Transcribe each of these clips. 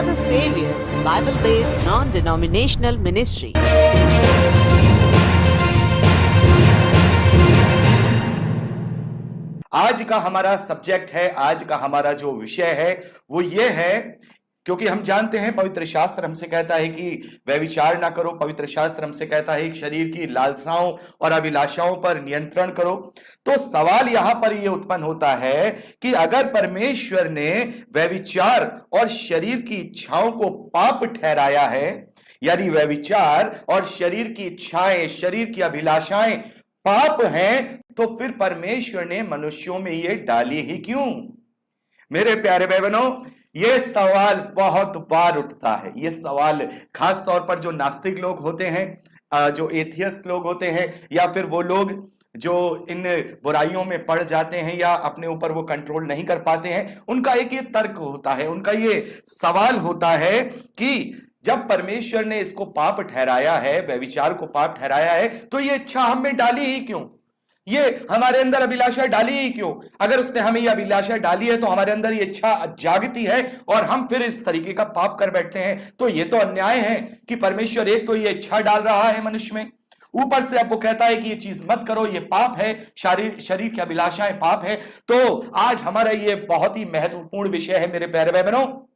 for the Savior, Bible-based non-denominational ministry. आज का हमारा सब्जेक्ट है, आज का हमारा जो विषय है वो ये है, क्योंकि हम जानते हैं पवित्र शास्त्र हमसे कहता है कि व्यभिचार ना करो। पवित्र शास्त्र हमसे कहता है कि शरीर की लालसाओं और अभिलाषाओं पर नियंत्रण करो। तो सवाल यहां पर यह उत्पन्न होता है कि अगर परमेश्वर ने व्यभिचार और शरीर की इच्छाओं को पाप ठहराया है, यदि व्यभिचार और शरीर की इच्छाएं, शरीर की अभिलाषाएं पाप हैं, तो फिर परमेश्वर ने मनुष्यों में ये डाली ही क्यों? मेरे प्यारे भाई बहनों, यह सवाल बहुत बार उठता है। यह सवाल खास तौर पर जो नास्तिक लोग होते हैं, जो एथियस्ट लोग होते हैं, या फिर वो लोग जो इन बुराइयों में पड़ जाते हैं या अपने ऊपर वो कंट्रोल नहीं कर पाते हैं, उनका एक ये तर्क होता है, उनका ये सवाल होता है कि जब परमेश्वर ने इसको पाप ठहराया है, व्यभिचार को पाप ठहराया है, तो ये इच्छा हम में डाली ही क्यों? ये हमारे अंदर अभिलाषा डाली ही क्यों? अगर उसने हमें ये अभिलाषा डाली है तो हमारे अंदर ये इच्छा जागती है और हम फिर इस तरीके का पाप कर बैठते हैं। तो ये तो अन्याय है कि परमेश्वर एक तो ये इच्छा डाल रहा है मनुष्य में, ऊपर से अब वो कहता है कि ये चीज मत करो, ये पाप है, शरीर की अभिलाषाएं पाप है। तो आज हमारा ये बहुत ही महत्वपूर्ण विषय है मेरे प्यारे भाई बहनों,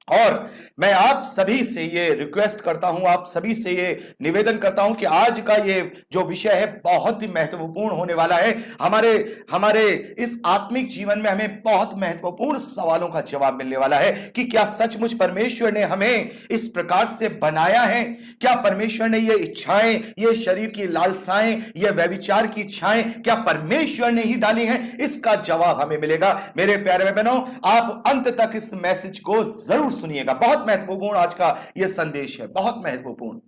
और मैं आप सभी से ये रिक्वेस्ट करता हूं, आप सभी से ये निवेदन करता हूं कि आज का ये जो विषय है बहुत ही महत्वपूर्ण होने वाला है। हमारे इस आत्मिक जीवन में हमें बहुत महत्वपूर्ण सवालों का जवाब मिलने वाला है कि क्या सचमुच परमेश्वर ने हमें इस प्रकार से बनाया है? क्या परमेश्वर ने ये इच्छाएं, ये शरीर की लालसाएं, ये व्यभिचार की इच्छाएं क्या परमेश्वर ने ही डाली हैं? इसका जवाब हमें मिलेगा। मेरे प्यारे बहनों, आप अंत तक इस मैसेज को जरूर सुनिएगा। बहुत महत्वपूर्ण आज का यह संदेश है, बहुत महत्वपूर्ण,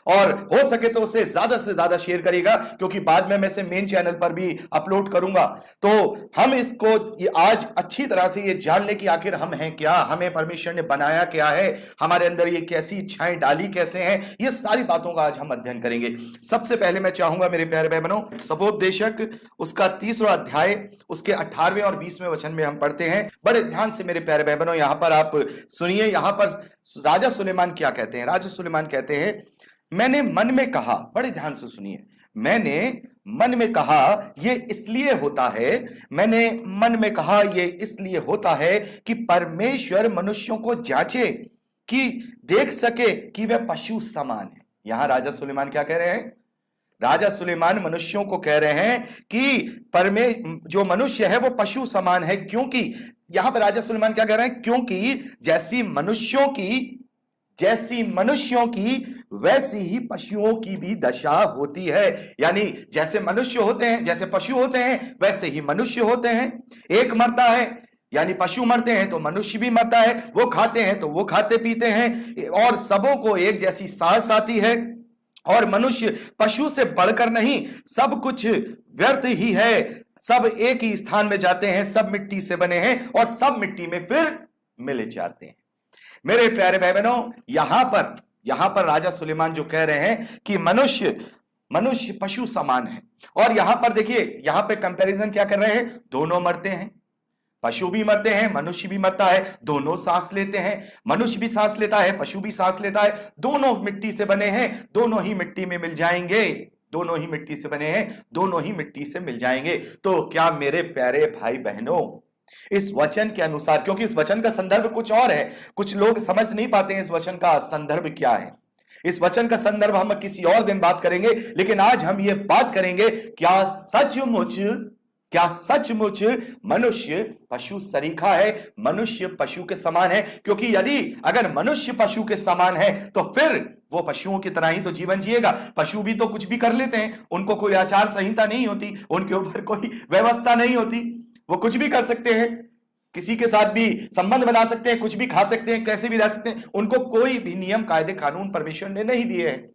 और हो सके तो उसे ज्यादा से ज्यादा शेयर करिएगा, क्योंकि बाद में मैं इसे मेन चैनल पर भी अपलोड करूंगा। तो हम इसको आज अच्छी तरह से ये जान ले कि आखिर हम हैं क्या, हमें परमेश्वर ने बनाया क्या है, हमारे अंदर ये कैसी इच्छाएं डाली कैसे हैं, ये सारी बातों का आज हम अध्ययन करेंगे। सबसे पहले मैं चाहूंगा मेरे प्यारे भाई बहनों, सबोपदेशक उसका 3रा अध्याय उसके 18वें और 20वें वचन में हम पढ़ते हैं। बड़े ध्यान से मेरे प्यारे भाई बहनों यहां पर आप सुनिए। यहां पर राजा सुलेमान क्या कहते हैं? राजा सुलेमान कहते हैं, मैंने मन में कहा, बड़े ध्यान से सुनिए, मैंने मन में कहा ये इसलिए होता है, मैंने मन में कहा ये इसलिए होता है कि परमेश्वर मनुष्यों को जांचे कि देख सके कि वे पशु समान है। यहां राजा सुलेमान क्या कह रहे हैं? राजा सुलेमान मनुष्यों को कह रहे हैं कि जो मनुष्य है वो पशु समान है, क्योंकि यहां पर राजा सुलेमान क्या कह रहे हैं? क्योंकि जैसी मनुष्यों की वैसी ही पशुओं की भी दशा होती है। यानी जैसे मनुष्य होते हैं, जैसे पशु होते हैं, वैसे ही मनुष्य होते हैं। एक मरता है, यानी पशु मरते हैं तो मनुष्य भी मरता है, वो खाते हैं तो वो खाते पीते हैं, और सबों को एक जैसी सांस आती है। और मनुष्य पशु से बढ़कर नहीं, सब कुछ व्यर्थ ही है, सब एक ही स्थान में जाते हैं, सब मिट्टी से बने हैं और सब मिट्टी में फिर मिल जाते हैं। मेरे प्यारे भाई बहनों, यहां पर राजा सुलेमान जो कह रहे हैं कि मनुष्य पशु समान है, और यहां पर देखिए, यहां पे कंपैरिजन क्या कर रहे हैं? दोनों मरते हैं, पशु भी मरते हैं, मनुष्य भी मरता है, दोनों सांस लेते हैं, मनुष्य भी सांस लेता है, पशु भी सांस लेता है, दोनों मिट्टी से बने हैं, दोनों ही मिट्टी में मिल जाएंगे, दोनों ही मिट्टी से बने हैं, दोनों ही मिट्टी से मिल जाएंगे। तो क्या मेरे प्यारे भाई बहनों, इस वचन के अनुसार, क्योंकि इस वचन का संदर्भ कुछ और है, कुछ लोग समझ नहीं पाते हैं इस वचन का संदर्भ क्या है। इस वचन का संदर्भ हम किसी और दिन बात करेंगे, लेकिन आज हम ये बात करेंगे, क्या सचमुच मनुष्य पशु सरीखा है, मनुष्य पशु के समान है? क्योंकि अगर मनुष्य पशु के समान है तो फिर वो पशुओं की तरह ही तो जीवन जिएगा। पशु भी तो कुछ भी कर लेते हैं, उनको कोई आचार संहिता नहीं होती, उनके ऊपर कोई व्यवस्था नहीं होती, वो कुछ भी कर सकते हैं, किसी के साथ भी संबंध बना सकते हैं, कुछ भी खा सकते हैं, कैसे भी रह सकते हैं, उनको कोई भी नियम कायदे कानून परमेश्वर ने नहीं दिए हैं।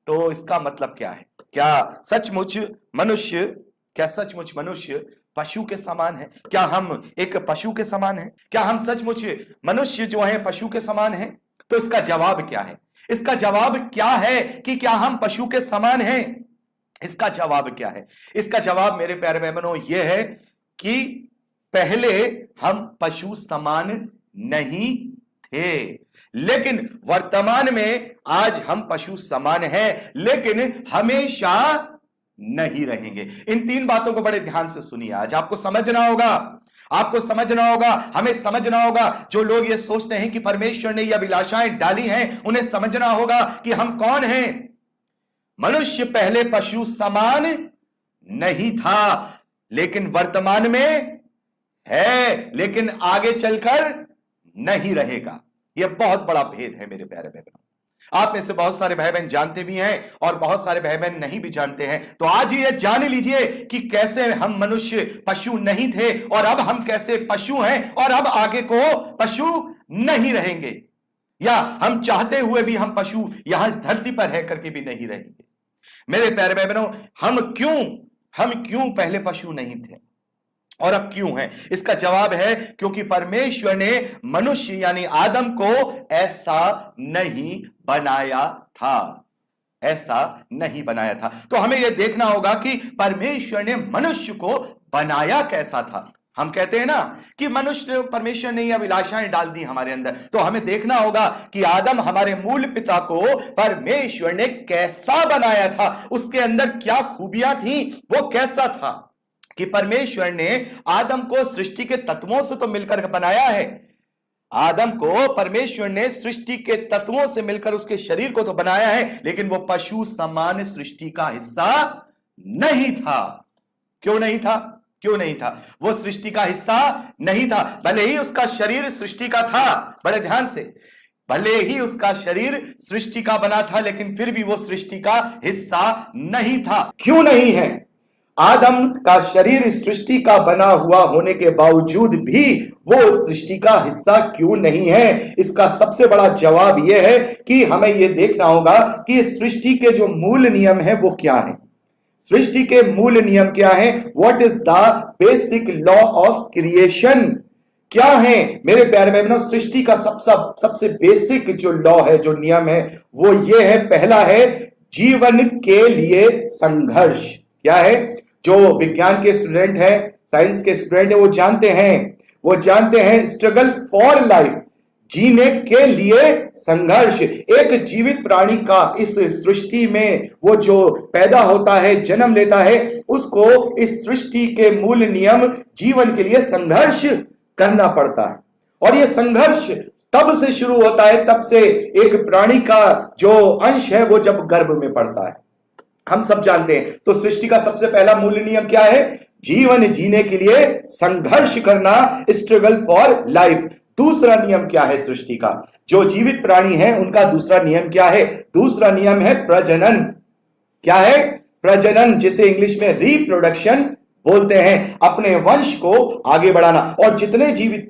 तो इसका मतलब क्या है? क्या सचमुच मनुष्य पशु के समान है? क्या हम एक पशु के समान हैं? क्या हम सचमुच मनुष्य जो है पशु के समान हैं? तो इसका जवाब क्या है? इसका जवाब क्या है कि क्या हम पशु के समान हैं? इसका जवाब क्या है? इसका जवाब मेरे प्यारे भाई बहनों यह है कि पहले हम पशु समान नहीं थे, लेकिन वर्तमान में आज हम पशु समान हैं, लेकिन हमेशा नहीं रहेंगे। इन तीन बातों को बड़े ध्यान से सुनिए। आज आपको समझना होगा, आपको समझना होगा, हमें समझना होगा। जो लोग ये सोचते हैं कि परमेश्वर ने ये अभिलाषाएं डाली हैं, उन्हें समझना होगा कि हम कौन हैं। मनुष्य पहले पशु समान नहीं था, लेकिन वर्तमान में है, लेकिन आगे चलकर नहीं रहेगा। यह बहुत बड़ा भेद है मेरे प्यारे भाई बहनों। आप में से बहुत सारे भाई बहन जानते भी हैं और बहुत सारे भाई बहन नहीं भी जानते हैं। तो आज ये जान लीजिए कि कैसे हम मनुष्य पशु नहीं थे और अब हम कैसे पशु हैं और अब आगे को पशु नहीं रहेंगे, या हम चाहते हुए भी हम पशु यहां इस धरती पर रह करके भी नहीं रहेंगे। मेरे प्यारे भाई बहनों, हम क्यों पहले पशु नहीं थे और अब क्यों हैं? इसका जवाब है क्योंकि परमेश्वर ने मनुष्य यानी आदम को ऐसा नहीं बनाया था, ऐसा नहीं बनाया था। तो हमें यह देखना होगा कि परमेश्वर ने मनुष्य को बनाया कैसा था। हम कहते हैं ना कि परमेश्वर ने यह अभिलाषाएं डाल दी हमारे अंदर, तो हमें देखना होगा कि आदम हमारे मूल पिता को परमेश्वर ने कैसा बनाया था, उसके अंदर क्या खूबियां थी, वो कैसा था कि परमेश्वर ने आदम को सृष्टि के तत्वों से तो मिलकर बनाया है। आदम को परमेश्वर ने सृष्टि के तत्वों से मिलकर उसके शरीर को तो बनाया है, लेकिन वो पशु समान सृष्टि का हिस्सा नहीं था। क्यों नहीं था? क्यों नहीं था? वो सृष्टि का हिस्सा नहीं था। भले ही उसका शरीर सृष्टि का था, बड़े ध्यान से, भले ही उसका शरीर सृष्टि का बना था, लेकिन फिर भी वो सृष्टि का हिस्सा नहीं था। क्यों नहीं है? आदम का शरीर इस सृष्टि का बना हुआ होने के बावजूद भी वो इस सृष्टि का हिस्सा क्यों नहीं है? इसका सबसे बड़ा जवाब यह है कि हमें यह देखना होगा कि इस सृष्टि के जो मूल नियम है वो क्या है। सृष्टि के मूल नियम क्या है? What is the basic law of creation? क्या है मेरे प्यारे बहनों? सृष्टि का सबसे बेसिक जो लॉ है, जो नियम है, वो ये है। पहला है जीवन के लिए संघर्ष। क्या है? जो विज्ञान के स्टूडेंट हैं, साइंस के स्टूडेंट हैं, वो जानते हैं स्ट्रगल फॉर लाइफ, जीने के लिए संघर्ष। एक जीवित प्राणी का इस सृष्टि में वो जो पैदा होता है, जन्म लेता है, उसको इस सृष्टि के मूल नियम जीवन के लिए संघर्ष करना पड़ता है। और ये संघर्ष तब से शुरू होता है, तब से एक प्राणी का जो अंश है वो जब गर्भ में पड़ता है। हम सब जानते हैं। तो सृष्टि का सबसे पहला मूल नियम क्या है? जीवन जीने के लिए संघर्ष करना, स्ट्रगल फॉर लाइफ। दूसरा नियम क्या है सृष्टि का? जो जीवित प्राणी है उनका दूसरा नियम क्या है? दूसरा नियम है प्रजनन। क्या है? प्रजनन, जिसे इंग्लिश में रिप्रोडक्शन बोलते हैं। अपने वंश को आगे बढ़ाना। और जितने जीवित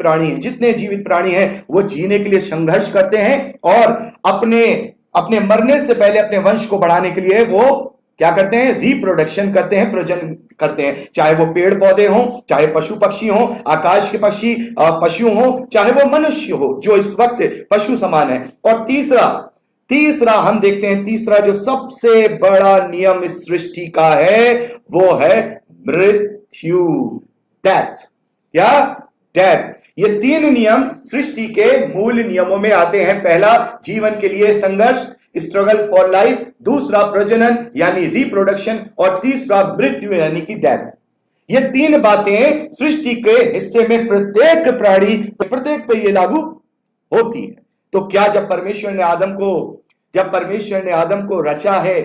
प्राणी हैं वो जीने के लिए संघर्ष करते हैं और अपने मरने से पहले अपने वंश को बढ़ाने के लिए वो क्या करते हैं? रिप्रोडक्शन करते हैं, प्रजनन करते हैं। चाहे वो पेड़ पौधे हों, चाहे पशु पक्षी हों, आकाश के पशु हों, चाहे वो मनुष्य हो जो इस वक्त पशु समान है। और तीसरा हम देखते हैं, तीसरा जो सबसे बड़ा नियम इस सृष्टि का है वो है मृत्यु, डेथ। क्या? डेथ। ये तीन नियम सृष्टि के मूल नियमों में आते हैं। पहला जीवन के लिए संघर्ष, स्ट्रगल फॉर लाइफ। दूसरा प्रजनन यानी रिप्रोडक्शन। और तीसरा मृत्यु यानी कि डेथ। ये तीन बातें सृष्टि के हिस्से में प्रत्येक पे ये लागू होती है। तो क्या जब परमेश्वर ने आदम को रचा है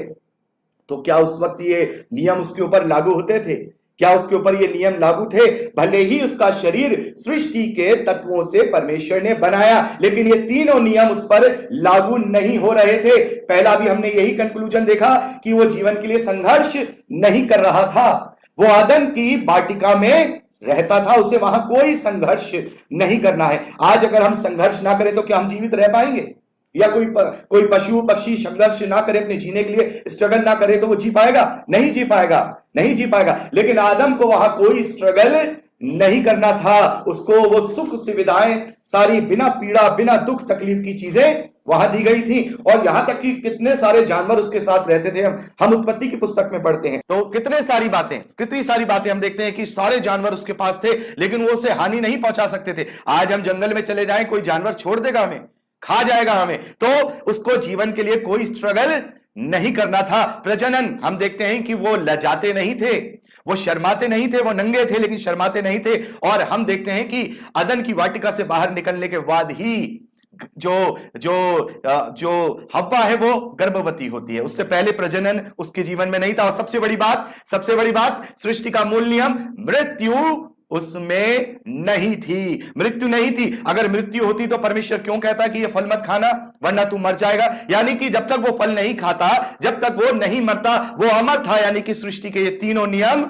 तो क्या उस वक्त ये नियम उसके ऊपर लागू होते थे? क्या उसके ऊपर ये नियम लागू थे? भले ही उसका शरीर सृष्टि के तत्वों से परमेश्वर ने बनाया, लेकिन ये तीनों नियम उस पर लागू नहीं हो रहे थे। पहला भी हमने यही कंक्लूजन देखा कि वो जीवन के लिए संघर्ष नहीं कर रहा था। वो आदम की वाटिका में रहता था, उसे वहां कोई संघर्ष नहीं करना है। आज अगर हम संघर्ष ना करें तो क्या हम जीवित रह पाएंगे? या कोई पशु पक्षी संघर्ष ना करे, अपने जीने के लिए स्ट्रगल ना करे तो वो जी पाएगा? नहीं जी पाएगा। लेकिन आदम को वहां कोई स्ट्रगल नहीं करना था। उसको वो सुख सुविधाएं सारी, बिना पीड़ा बिना दुख तकलीफ की चीजें वहां दी गई थी। और यहां तक कि कितने सारे जानवर उसके साथ रहते थे। हम उत्पत्ति की पुस्तक में पढ़ते हैं तो कितनी सारी बातें हम देखते हैं कि सारे जानवर उसके पास थे, लेकिन वो उसे हानि नहीं पहुंचा सकते थे। आज हम जंगल में चले जाएं, कोई जानवर छोड़ देगा हमें? खा जाएगा हमें। तो उसको जीवन के लिए कोई स्ट्रगल नहीं करना था। प्रजनन हम देखते हैं कि वो लजाते नहीं थे, वो शर्माते नहीं थे, वो नंगे थे लेकिन शर्माते नहीं थे। और हम देखते हैं कि अदन की वाटिका से बाहर निकलने के बाद ही जो जो जो हव्वा है वो गर्भवती होती है। उससे पहले प्रजनन उसके जीवन में नहीं था। और सबसे बड़ी बात सृष्टि का मूल नियम, मृत्यु उसमें नहीं थी, मृत्यु नहीं थी। अगर मृत्यु होती तो परमेश्वर क्यों कहता कि ये फल मत खाना वरना तू मर जाएगा। यानी कि जब तक वो फल नहीं खाता, जब तक वो नहीं मरता, वो अमर था। यानी कि सृष्टि के ये तीनों नियम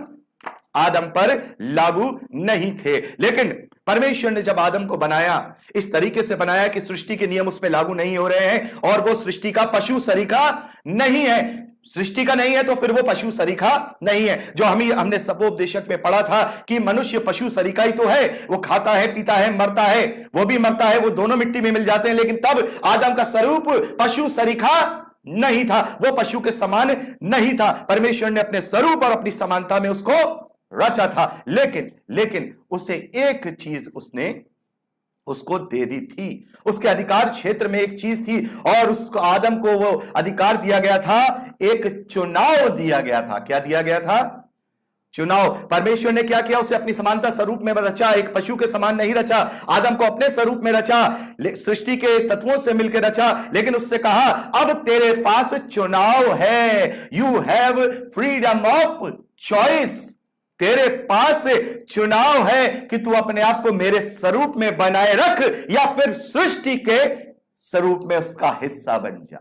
आदम पर लागू नहीं थे। लेकिन परमेश्वर ने जब आदम को बनाया, इस तरीके से बनाया कि सृष्टि के नियम उस पर लागू नहीं हो रहे हैं, और वो सृष्टि का पशु सरीखा नहीं है। सृष्टि का नहीं है तो फिर वो पशु सरीखा नहीं है। जो हमने सपोपदेशक में पढ़ा था कि मनुष्य पशु सरीखा ही तो है, वो खाता है, पीता है, मरता है, वो भी मरता है, वो दोनों मिट्टी में मिल जाते हैं। लेकिन तब आदम का स्वरूप पशु सरीखा नहीं था, वो पशु के समान नहीं था। परमेश्वर ने अपने स्वरूप और अपनी समानता में उसको रचा था। लेकिन उसे एक चीज उसको दे दी थी। उसके अधिकार क्षेत्र में एक चीज थी, और उसको आदम को वो अधिकार दिया गया था, एक चुनाव दिया गया था। क्या दिया गया था? चुनाव। परमेश्वर ने क्या किया? उसे अपनी समानता स्वरूप में रचा, एक पशु के समान नहीं रचा। आदम को अपने स्वरूप में रचा, सृष्टि के तत्वों से मिलकर रचा। लेकिन उससे कहा अब तेरे पास चुनाव है, you have freedom of choice. तेरे पास चुनाव है कि तू अपने आप को मेरे स्वरूप में बनाए रख या फिर सृष्टि के स्वरूप में उसका हिस्सा बन जा।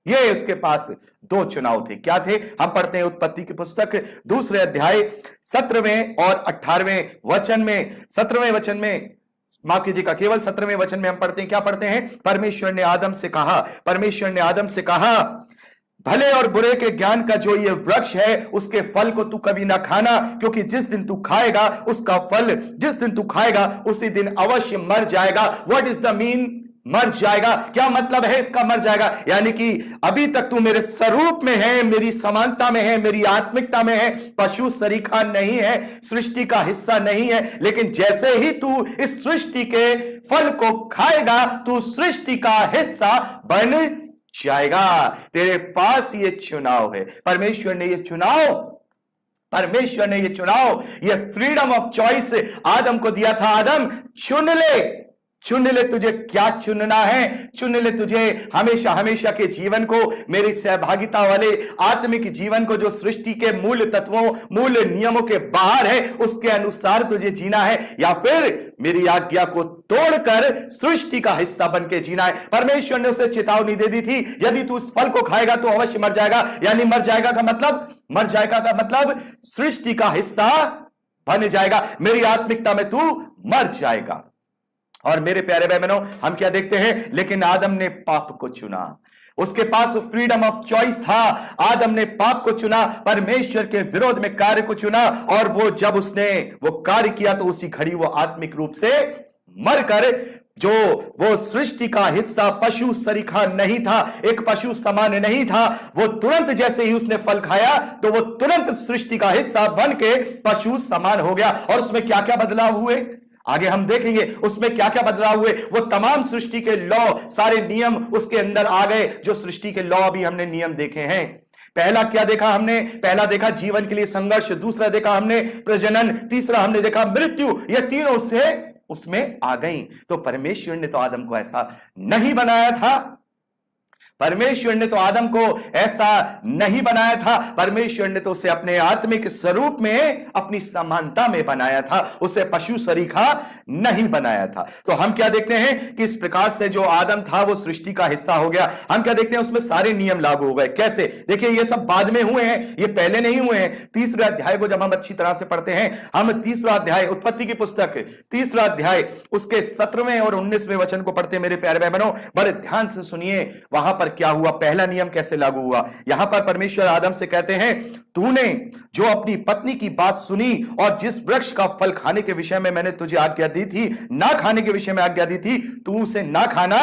ये उसके पास दो चुनाव थे। क्या थे? हम पढ़ते हैं उत्पत्ति की पुस्तक 2 अध्याय 17वें और 18वें वचन में। 17वें वचन में, माफ कीजिएगा, केवल 17वें वचन में हम पढ़ते हैं। क्या पढ़ते हैं? परमेश्वर ने आदम से कहा भले और बुरे के ज्ञान का जो ये वृक्ष है उसके फल को तू कभी ना खाना, क्योंकि जिस दिन तू खाएगा उसका फल, जिस दिन तू खाएगा उसी दिन अवश्य मर जाएगा। व्हाट इज द मीन मर जाएगा? क्या मतलब है इसका मर जाएगा? यानी कि अभी तक तू मेरे स्वरूप में है, मेरी समानता में है, मेरी आत्मिकता में है, पशु सरीखा नहीं है, सृष्टि का हिस्सा नहीं है। लेकिन जैसे ही तू इस सृष्टि के फल को खाएगा तू सृष्टि का हिस्सा बन जाएगा। तेरे पास ये चुनाव है। परमेश्वर ने ये चुनाव, ये फ्रीडम ऑफ चॉइस आदम को दिया था। आदम चुन ले तुझे क्या चुनना है। चुन ले तुझे हमेशा के जीवन को, मेरी सहभागिता वाले आत्मिक जीवन को, जो सृष्टि के मूल तत्वों, मूल नियमों के बाहर है, उसके अनुसार तुझे जीना है, या फिर मेरी आज्ञा को तोड़कर सृष्टि का हिस्सा बन के जीना है। परमेश्वर ने उसे चेतावनी दे दी थी, यदि तू इस फल को खाएगा तो अवश्य मर जाएगा। यानी मर जाएगा का मतलब सृष्टि का हिस्सा बन जाएगा, मेरी आत्मिकता में तू मर जाएगा। और मेरे प्यारे भाई बहनों, हम क्या देखते हैं? लेकिन आदम ने पाप को चुना। उसके पास फ्रीडम ऑफ चॉइस था। आदम ने पाप को चुना, परमेश्वर के विरोध में कार्य को चुना, और वो जब उसने वो कार्य किया तो उसी घड़ी वो आत्मिक रूप से मरकर, जो वो सृष्टि का हिस्सा पशु सरीखा नहीं था, एक पशु समान नहीं था, वो तुरंत जैसे ही उसने फल खाया तो वो तुरंत सृष्टि का हिस्सा बन के पशु समान हो गया। और उसमें क्या क्या बदलाव हुए आगे हम देखेंगे। उसमें क्या क्या बदलाव हुए, वो तमाम सृष्टि के लॉ, सारे नियम उसके अंदर आ गए, जो सृष्टि के लॉ भी हमने नियम देखे हैं। पहला क्या देखा हमने? पहला देखा जीवन के लिए संघर्ष, दूसरा देखा हमने प्रजनन, तीसरा हमने देखा मृत्यु। ये तीनों से उसमें आ गई। तो परमेश्वर ने तो आदम को ऐसा नहीं बनाया था। परमेश्वर ने तो आदम को ऐसा नहीं बनाया था। परमेश्वर ने तो उसे अपने आत्मिक स्वरूप में, अपनी समानता में बनाया था, उसे पशु सरीखा नहीं बनाया था। तो हम क्या देखते हैं कि इस प्रकार से जो आदम था वो सृष्टि का हिस्सा हो गया। हम क्या देखते हैं? उसमें सारे नियम लागू हो गए। कैसे? देखिए, ये सब बाद में हुए हैं, ये पहले नहीं हुए हैं। 3 अध्याय को जब हम अच्छी तरह से पढ़ते हैं, हम 3 अध्याय, उत्पत्ति की पुस्तक 3 अध्याय उसके 17वें और 19वें वचन को पढ़ते हैं। मेरे प्यारे भाई बहनों, बड़े ध्यान से सुनिए, वहां पर क्या हुआ, पहला नियम कैसे लागू हुआ। यहां पर परमेश्वर आदम से कहते हैं, तूने जो अपनी पत्नी की बात सुनी और जिस वृक्ष का फल खाने के विषय में मैंने तुझे आज्ञा दी थी, ना खाने के विषय में आज्ञा दी थी, तू उसे ना खाना,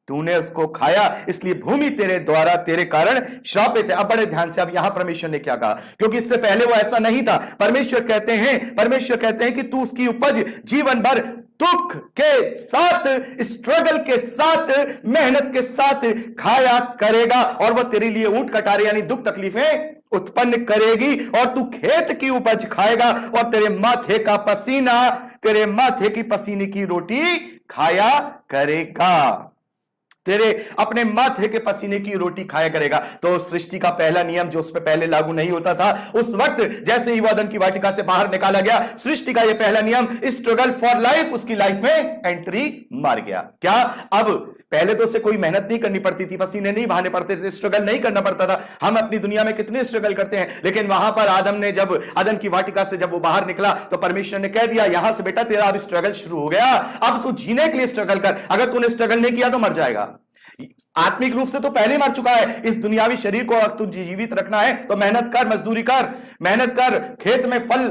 तूने उसको खाया, इसलिए भूमि तेरे द्वारा, तेरे कारण श्रापित है। अब बड़े ध्यान से, अब यहां परमेश्वर ने क्या कहा, क्योंकि इससे पहले वो ऐसा नहीं था। परमेश्वर कहते हैं कि तू उसकी उपज जीवन भर दुख के साथ, स्ट्रगल के साथ, मेहनत के साथ खाया करेगा, और वह तेरे लिए ऊंट कटारे यानी दुख तकलीफें उत्पन्न करेगी, और तू खेत की उपज खाएगा, और तेरे माथे का पसीना, तेरे माथे की पसीने की रोटी खाया करेगा, तेरे अपने माथे के पसीने की रोटी खाया करेगा। तो सृष्टि का पहला नियम जो उस पर पहले लागू नहीं होता था, उस वक्त जैसे ही वो अदन की वाटिका से बाहर निकाला गया, सृष्टि का यह पहला नियम स्ट्रगल फॉर लाइफ उसकी लाइफ में एंट्री मार गया। क्या? अब पहले तो उसे कोई मेहनत नहीं करनी पड़ती थी, पसीने नहीं बहाने पड़ते थे, स्ट्रगल नहीं करना पड़ता था। हम अपनी दुनिया में कितने स्ट्रगल करते हैं, लेकिन वहां पर आदम ने जब अदन की वाटिका से जब वो बाहर निकला तो परमेश्वर ने कह दिया, यहां से बेटा तेरा अब स्ट्रगल शुरू हो गया, अब तू जीने के लिए स्ट्रगल कर। अगर तूने स्ट्रगल नहीं किया तो मर जाएगा। आत्मिक रूप से तो पहले मर चुका है। इस दुनियावी शरीर को अगर तू जीवित रखना है तो मेहनत कर, मजदूरी कर, मेहनत कर, खेत में फल,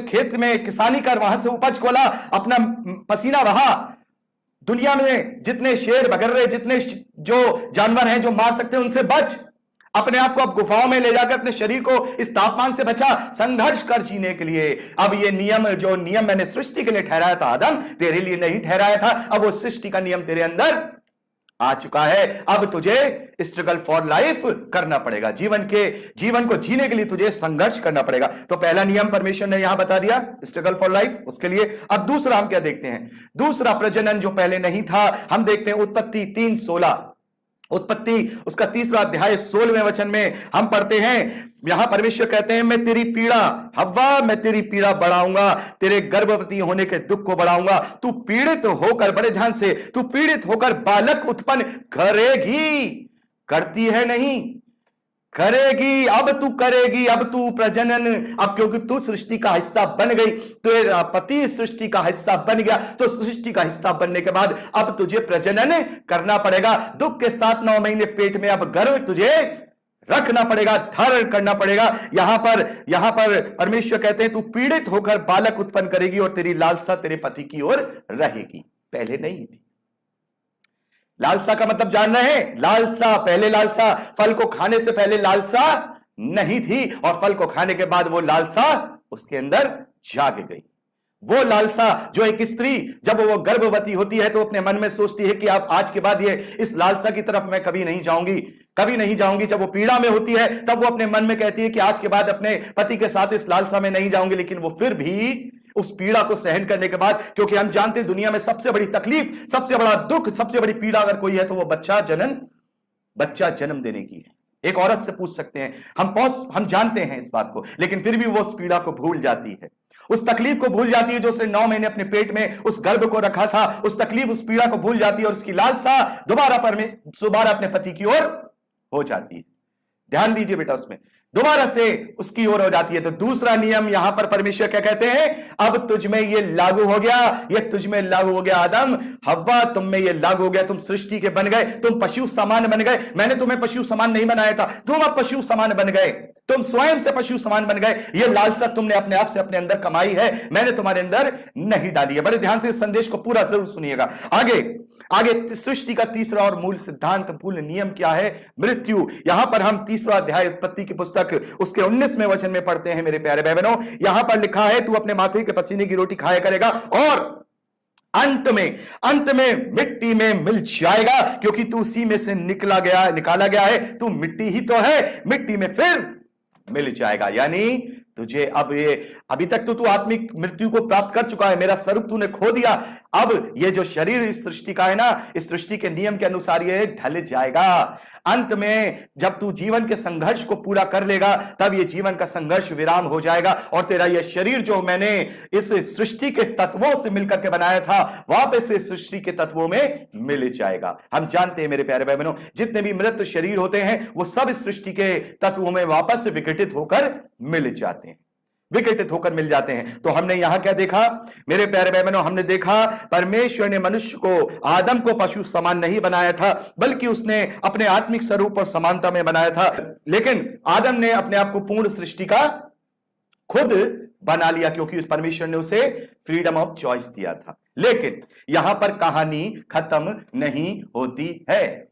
खेत में किसानी कर, वहां से उपज को ला, अपना पसीना बहा। दुनिया में जितने शेर बगर्रे, जितने जो जानवर हैं जो मार सकते हैं, उनसे बच। अपने आप को अब गुफाओं में ले जाकर अपने शरीर को इस तापमान से बचा, संघर्ष कर जीने के लिए। अब ये नियम, जो नियम मैंने सृष्टि के लिए ठहराया था आदम, तेरे लिए नहीं ठहराया था। अब वो सृष्टि का नियम तेरे अंदर आ चुका है। अब तुझे स्ट्रगल फॉर लाइफ करना पड़ेगा, जीवन को जीने के लिए तुझे संघर्ष करना पड़ेगा। तो पहला नियम परमेश्वर ने यहां बता दिया, स्ट्रगल फॉर लाइफ, उसके लिए। अब दूसरा हम क्या देखते हैं? दूसरा प्रजनन जो पहले नहीं था, हम देखते हैं उत्पत्ति 3:16। उत्पत्ति उसका 3रा अध्याय 16वें वचन में हम पढ़ते हैं, यहां परमेश्वर कहते हैं, मैं तेरी पीड़ा हव्वा, मैं तेरी पीड़ा बढ़ाऊंगा, तेरे गर्भवती होने के दुख को बढ़ाऊंगा। तू पीड़ित होकर, बड़े ध्यान से, तू पीड़ित होकर बालक उत्पन्न करेगी, करती है नहीं, करेगी। अब तू करेगी, अब तू प्रजनन, अब क्योंकि तू सृष्टि का हिस्सा बन गई, तेरा पति सृष्टि का हिस्सा बन गया, तो सृष्टि का हिस्सा बनने के बाद अब तुझे प्रजनन करना पड़ेगा। दुख के साथ 9 महीने पेट में अब गर्भ तुझे रखना पड़ेगा, धारण करना पड़ेगा। यहां पर परमेश्वर कहते हैं, तू पीड़ित होकर बालक उत्पन्न करेगी और तेरी लालसा तेरे पति की ओर रहेगी। पहले नहीं थी। लालसा का मतलब जान रहे हैं? लालसा, पहले लालसा, फल को खाने से पहले लालसा नहीं थी, और फल को खाने के बाद वो लालसा उसके अंदर जाग गई। वो लालसा जो एक स्त्री जब वो गर्भवती होती है तो अपने मन में सोचती है कि अब आज के बाद ये इस लालसा की तरफ मैं कभी नहीं जाऊंगी, कभी नहीं जाऊंगी। जब वो पीड़ा में होती है तब वो अपने मन में कहती है कि आज के बाद अपने पति के साथ इस लालसा में नहीं जाऊंगी, लेकिन वो फिर भी उस पीड़ा को सहन करने के बाद, क्योंकि हम जानते हैं दुनिया में सबसे बड़ी तकलीफ, सबसे बड़ा दुख, सबसे बड़ी पीड़ा अगर कोई है तो वो बच्चा जन्म देने की है। एक औरत से पूछ सकते हैं, हम जानते हैं इस बात को, लेकिन फिर भी वो उस पीड़ा को भूल जाती है, उस तकलीफ को भूल जाती है जो उसने 9 महीने अपने पेट में उस गर्भ को रखा था। उस तकलीफ, उस पीड़ा को भूल जाती है, और उसकी लालसा दोबारा अपने पति की ओर हो जाती है। ध्यान दीजिए बेटा, उसमें दोबारा से उसकी ओर हो जाती है। तो दूसरा नियम यहां पर परमेश्वर क्या कहते हैं? अब तुझ में ये लागू हो गया, ये तुझ में लागू हो गया। आदम, हव्वा, तुम में ये लागू हो गया। तुम सृष्टि के बन गए, तुम पशु समान बन गए। मैंने तुम्हें पशु समान नहीं बनाया था, तुम अब पशु समान बन गए, तुम स्वयं से पशु समान बन गए। ये लालसा तुमने अपने आप से अपने अंदर कमाई है, मैंने तुम्हारे अंदर नहीं डाली है। बड़े ध्यान से इस संदेश को पूरा जरूर सुनिएगा। आगे सृष्टि का तीसरा और मूल सिद्धांत, मूल नियम क्या है? मृत्यु। यहां पर हम 3रा अध्याय उत्पत्ति की पुस्तक उसके 19वें वचन में पढ़ते हैं मेरे प्यारे भाई बहनों। यहां पर लिखा है, तू अपने माथे के पसीने की रोटी खाया करेगा और अंत में मिट्टी में मिल जाएगा, क्योंकि तू उसी में से निकाला गया है। तू मिट्टी ही तो है, मिट्टी में फिर मिल जाएगा। यानी तुझे अभी तक तो तू आत्मिक मृत्यु को प्राप्त कर चुका है, मेरा स्वरूप तूने खो दिया। अब ये जो शरीर इस सृष्टि का है ना, इस सृष्टि के नियम के अनुसार ये ढल जाएगा। अंत में जब तू जीवन के संघर्ष को पूरा कर लेगा, तब ये जीवन का संघर्ष विराम हो जाएगा, और तेरा ये शरीर जो मैंने इस सृष्टि के तत्वों से मिलकर के बनाया था, वापस इस सृष्टि के तत्वों में मिल जाएगा। हम जानते हैं मेरे प्यारे भाई बहनों, जितने भी मृत शरीर होते हैं वो सब इस सृष्टि के तत्वों में वापस विघटित होकर मिल जाते हैं, विघटित होकर मिल जाते हैं। तो हमने यहां क्या देखा मेरे प्यारे भाई बहनों? हमने देखा परमेश्वर ने मनुष्य को, आदम को पशु समान नहीं बनाया था, बल्कि उसने अपने आत्मिक स्वरूप और समानता में बनाया था। लेकिन आदम ने अपने आप को पूर्ण सृष्टि का खुद बना लिया, क्योंकि उस परमेश्वर ने उसे फ्रीडम ऑफ चॉइस दिया था। लेकिन यहां पर कहानी खत्म नहीं होती है,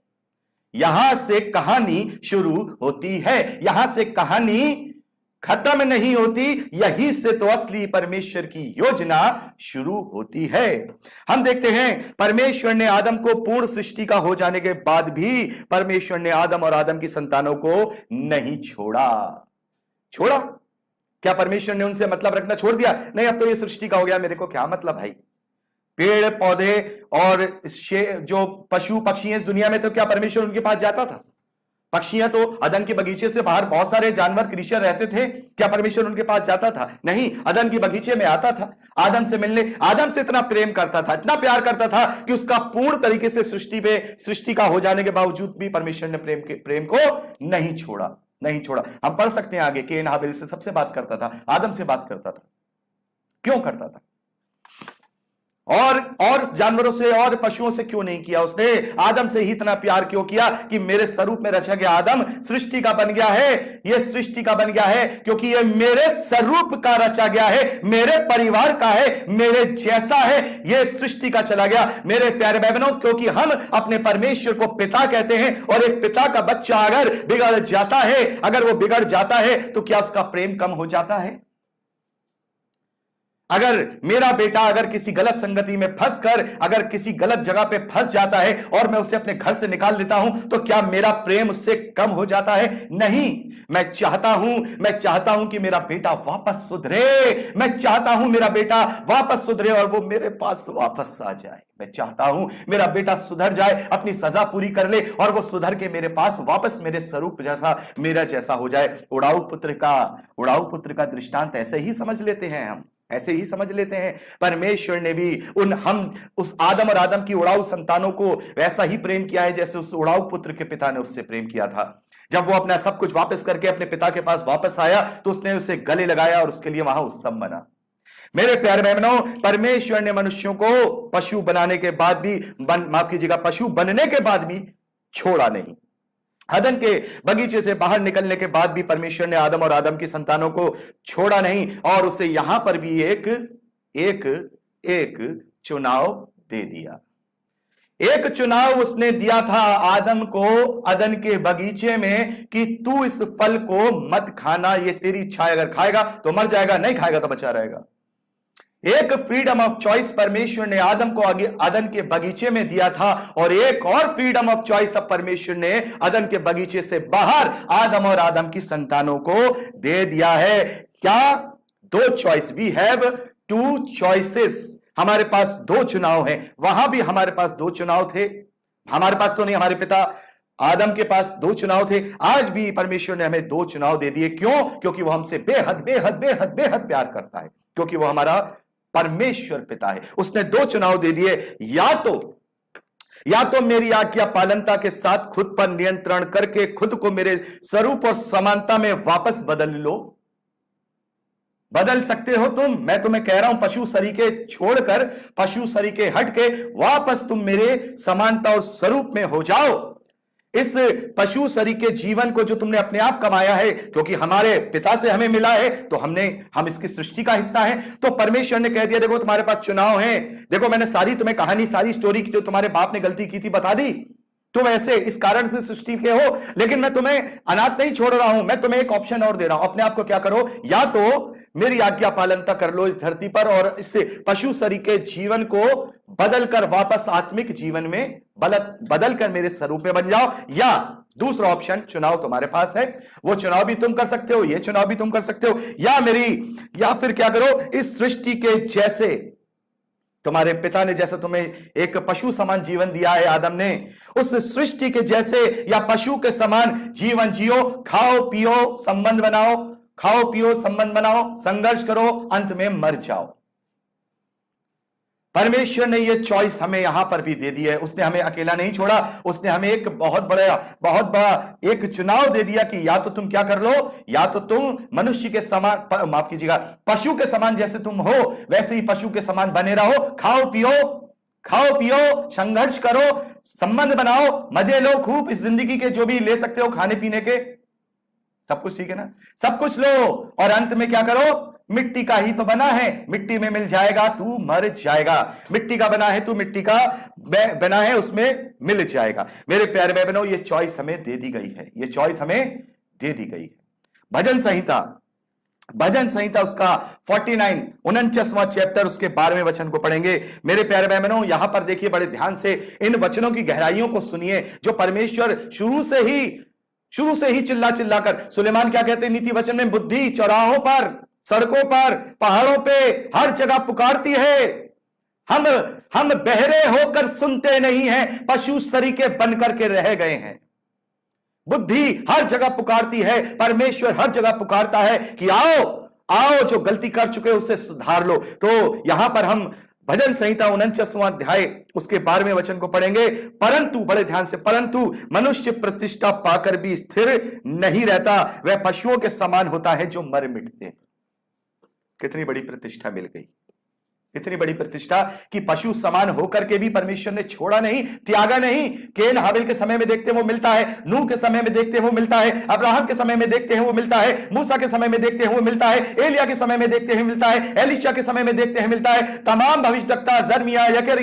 यहां से कहानी शुरू होती है, यहां से कहानी खत्म नहीं होती। यहीं से तो असली परमेश्वर की योजना शुरू होती है। हम देखते हैं परमेश्वर ने आदम को पूर्ण सृष्टि का हो जाने के बाद भी परमेश्वर ने आदम और आदम की संतानों को नहीं छोड़ा। क्या परमेश्वर ने उनसे मतलब रखना छोड़ दिया? नहीं, अब तो ये सृष्टि का हो गया, मेरे को क्या मतलब भाई। पेड़ पौधे और जो पशु पक्षी हैं इस दुनिया में, तो क्या परमेश्वर उनके पास जाता था? पक्षियां तो अदन के बगीचे से बाहर, बहुत सारे जानवर क्रीचर रहते थे, क्या परमेश्वर उनके पास जाता था? नहीं, अदन के बगीचे में आता था आदम से मिलने, आदम से इतना प्रेम करता था, इतना प्यार करता था कि उसका पूर्ण तरीके से सृष्टि का हो जाने के बावजूद भी परमेश्वर ने प्रेम को नहीं छोड़ा। हम पढ़ सकते हैं आगे, केन हाबिल से सबसे बात करता था, आदम से बात करता था। क्यों करता था? और जानवरों से और पशुओं से क्यों नहीं किया? उसने आदम से ही इतना प्यार क्यों किया कि मेरे स्वरूप में रचा गया आदम सृष्टि का बन गया है। यह सृष्टि का बन गया है क्योंकि यह मेरे स्वरूप का रचा गया है, मेरे परिवार का है, मेरे जैसा है, यह सृष्टि का चला गया। मेरे प्यारे भाई बहनों, क्योंकि हम अपने परमेश्वर को पिता कहते हैं, और एक पिता का बच्चा अगर बिगड़ जाता है, अगर वो बिगड़ जाता है, तो क्या उसका प्रेम कम हो जाता है? अगर मेरा बेटा अगर किसी गलत संगति में फंसकर अगर किसी गलत जगह पे फंस जाता है और मैं उसे अपने घर से निकाल लेता हूं, तो क्या मेरा प्रेम उससे कम हो जाता है? नहीं। मैं चाहता हूं कि मेरा बेटा वापस सुधरे, मैं चाहता हूं मेरा बेटा वापस सुधरे और वो मेरे पास वापस आ जाए। मैं चाहता हूं मेरा बेटा सुधर जाए, अपनी सजा पूरी कर ले और वो सुधर के मेरे पास वापस मेरे स्वरूप जैसा, मेरा जैसा हो जाए। उड़ाऊ पुत्र का दृष्टांत ऐसे ही समझ लेते हैं, हम ऐसे ही समझ लेते हैं। परमेश्वर ने भी उस आदम और आदम की उड़ाऊ संतानों को वैसा ही प्रेम किया है जैसे उस उड़ाऊ पुत्र के पिता ने उससे प्रेम किया था। जब वो अपना सब कुछ वापस करके अपने पिता के पास वापस आया, तो उसने उसे गले लगाया और उसके लिए वहां उत्सव बना। मेरे प्यारे बहनों, परमेश्वर ने मनुष्यों को पशु बनाने के बाद भी, पशु बनने के बाद भी छोड़ा नहीं। अदन के बगीचे से बाहर निकलने के बाद भी परमेश्वर ने आदम और आदम की संतानों को छोड़ा नहीं, और उसे यहां पर भी एक चुनाव दे दिया। एक चुनाव उसने दिया था आदम को अदन के बगीचे में कि तू इस फल को मत खाना, ये तेरी इच्छा है, अगर खाएगा तो मर जाएगा, नहीं खाएगा तो बचा रहेगा। एक फ्रीडम ऑफ चॉइस परमेश्वर ने आदम को अदन के बगीचे में दिया था, और एक और फ्रीडम ऑफ चॉइस अब परमेश्वर ने अदन के बगीचे से बाहर आदम और आदम की संतानों को दे दिया है। क्या? दो choice. We have two choices. हमारे पास दो चुनाव हैं। वहां भी हमारे पास दो चुनाव थे, हमारे पास तो नहीं, हमारे पिता आदम के पास दो चुनाव थे। आज भी परमेश्वर ने हमें दो चुनाव दे दिए। क्यों? क्योंकि वो हमसे बेहद बेहद बेहद बेहद प्यार करता है, क्योंकि वो हमारा परमेश्वर पिता है। उसने दो चुनाव दे दिए, या तो मेरी आज्ञा पालनता के साथ खुद पर नियंत्रण करके खुद को मेरे स्वरूप और समानता में वापस बदल लो। बदल सकते हो तुम, मैं तुम्हें कह रहा हूं, पशु सरीके छोड़कर, पशु सरीके हट के वापस तुम मेरे समानता और स्वरूप में हो जाओ। इस पशु सरीके जीवन को जो तुमने अपने आप कमाया है, क्योंकि हमारे पिता से हमें मिला है, तो हम इसकी सृष्टि का हिस्सा हैं। तो परमेश्वर ने कह दिया, देखो तुम्हारे पास चुनाव है। देखो मैंने सारी तुम्हें कहानी, सारी स्टोरी जो तुम्हारे बाप ने गलती की थी बता दी। तुम ऐसे इस कारण से सृष्टि के हो, लेकिन मैं तुम्हें अनाथ नहीं छोड़ रहा हूं। मैं तुम्हें एक ऑप्शन और दे रहा हूं। अपने आप को क्या करो? या तो मेरी आज्ञा पालनता कर लो इस धरती पर और इससे पशु सरीके जीवन को बदलकर वापस आत्मिक जीवन में बदलकर मेरे स्वरूप में बन जाओ, या दूसरा ऑप्शन चुनाव तुम्हारे पास है, वो चुनाव भी तुम कर सकते हो, ये चुनाव भी तुम कर सकते हो। या फिर क्या करो? इस सृष्टि के जैसे तुम्हारे पिता ने जैसे तुम्हें एक पशु समान जीवन दिया है आदम ने, उस सृष्टि के जैसे या पशु के समान जीवन जियो, खाओ पियो संबंध बनाओ, संघर्ष करो, अंत में मर जाओ। परमेश्वर ने यह चॉइस हमें यहां पर भी दे दी है। उसने हमें अकेला नहीं छोड़ा, उसने हमें एक बहुत बड़ा एक चुनाव दे दिया कि या तो तुम क्या कर लो, या तो तुम मनुष्य के समान, माफ कीजिएगा, पशु के समान जैसे तुम हो वैसे ही पशु के समान बने रहो, खाओ पियो, संघर्ष करो, संबंध बनाओ, मजे लो खूब, इस जिंदगी के जो भी ले सकते हो खाने पीने के, सब कुछ ठीक है ना, सब कुछ लो, और अंत में क्या करो? मिट्टी का ही तो बना है, मिट्टी में मिल जाएगा, तू मर जाएगा। मिट्टी का बना है, तू मिट्टी का बना है, उसमें मिल जाएगा। मेरे प्यारे भाई बहनों, ये चॉइस हमें दे दी गई है, ये चॉइस हमें दे दी गई है। भजन संहिता उसका 49वां चैप्टर, उसके 12वें वचन को पढ़ेंगे। मेरे प्यारे भाई बहनों, यहां पर देखिए बड़े ध्यान से, इन वचनों की गहराइयों को सुनिए, जो परमेश्वर शुरू से ही चिल्ला चिल्ला कर, सुलेमान क्या कहते हैं नीति वचन में, बुद्धि चौराहों पर, सड़कों पर, पहाड़ों पे, हर जगह पुकारती है। हम बहरे होकर सुनते नहीं हैं, पशु सरीखे बनकर के रह गए हैं। बुद्धि हर जगह पुकारती है, परमेश्वर हर जगह पुकारता है कि आओ आओ, जो गलती कर चुके उसे सुधार लो। तो यहां पर हम भजन संहिता 49वां अध्याय उसके 12वें वचन को पढ़ेंगे। परंतु, बड़े ध्यान से, परंतु मनुष्य प्रतिष्ठा पाकर भी स्थिर नहीं रहता, वह पशुओं के समान होता है जो मर मिटते। कितनी बड़ी प्रतिष्ठा मिल गई, इतनी बड़ी प्रतिष्ठा कि पशु समान होकर के भी परमेश्वर ने छोड़ा नहीं, त्यागा नहीं। केन हाबिल के समय में देखते हैं वो मिलता है, नूह के समय में देखते हैं वो मिलता है, अब्राहम के समय में देखते हैं वो मिलता है, मूसा के समय में देखते हैं वो मिलता है, एलिया के समय में देखते हैं मिलता है, एलिशा के समय में देखते हैं मिलता है। तमाम भविष्यवक्ता,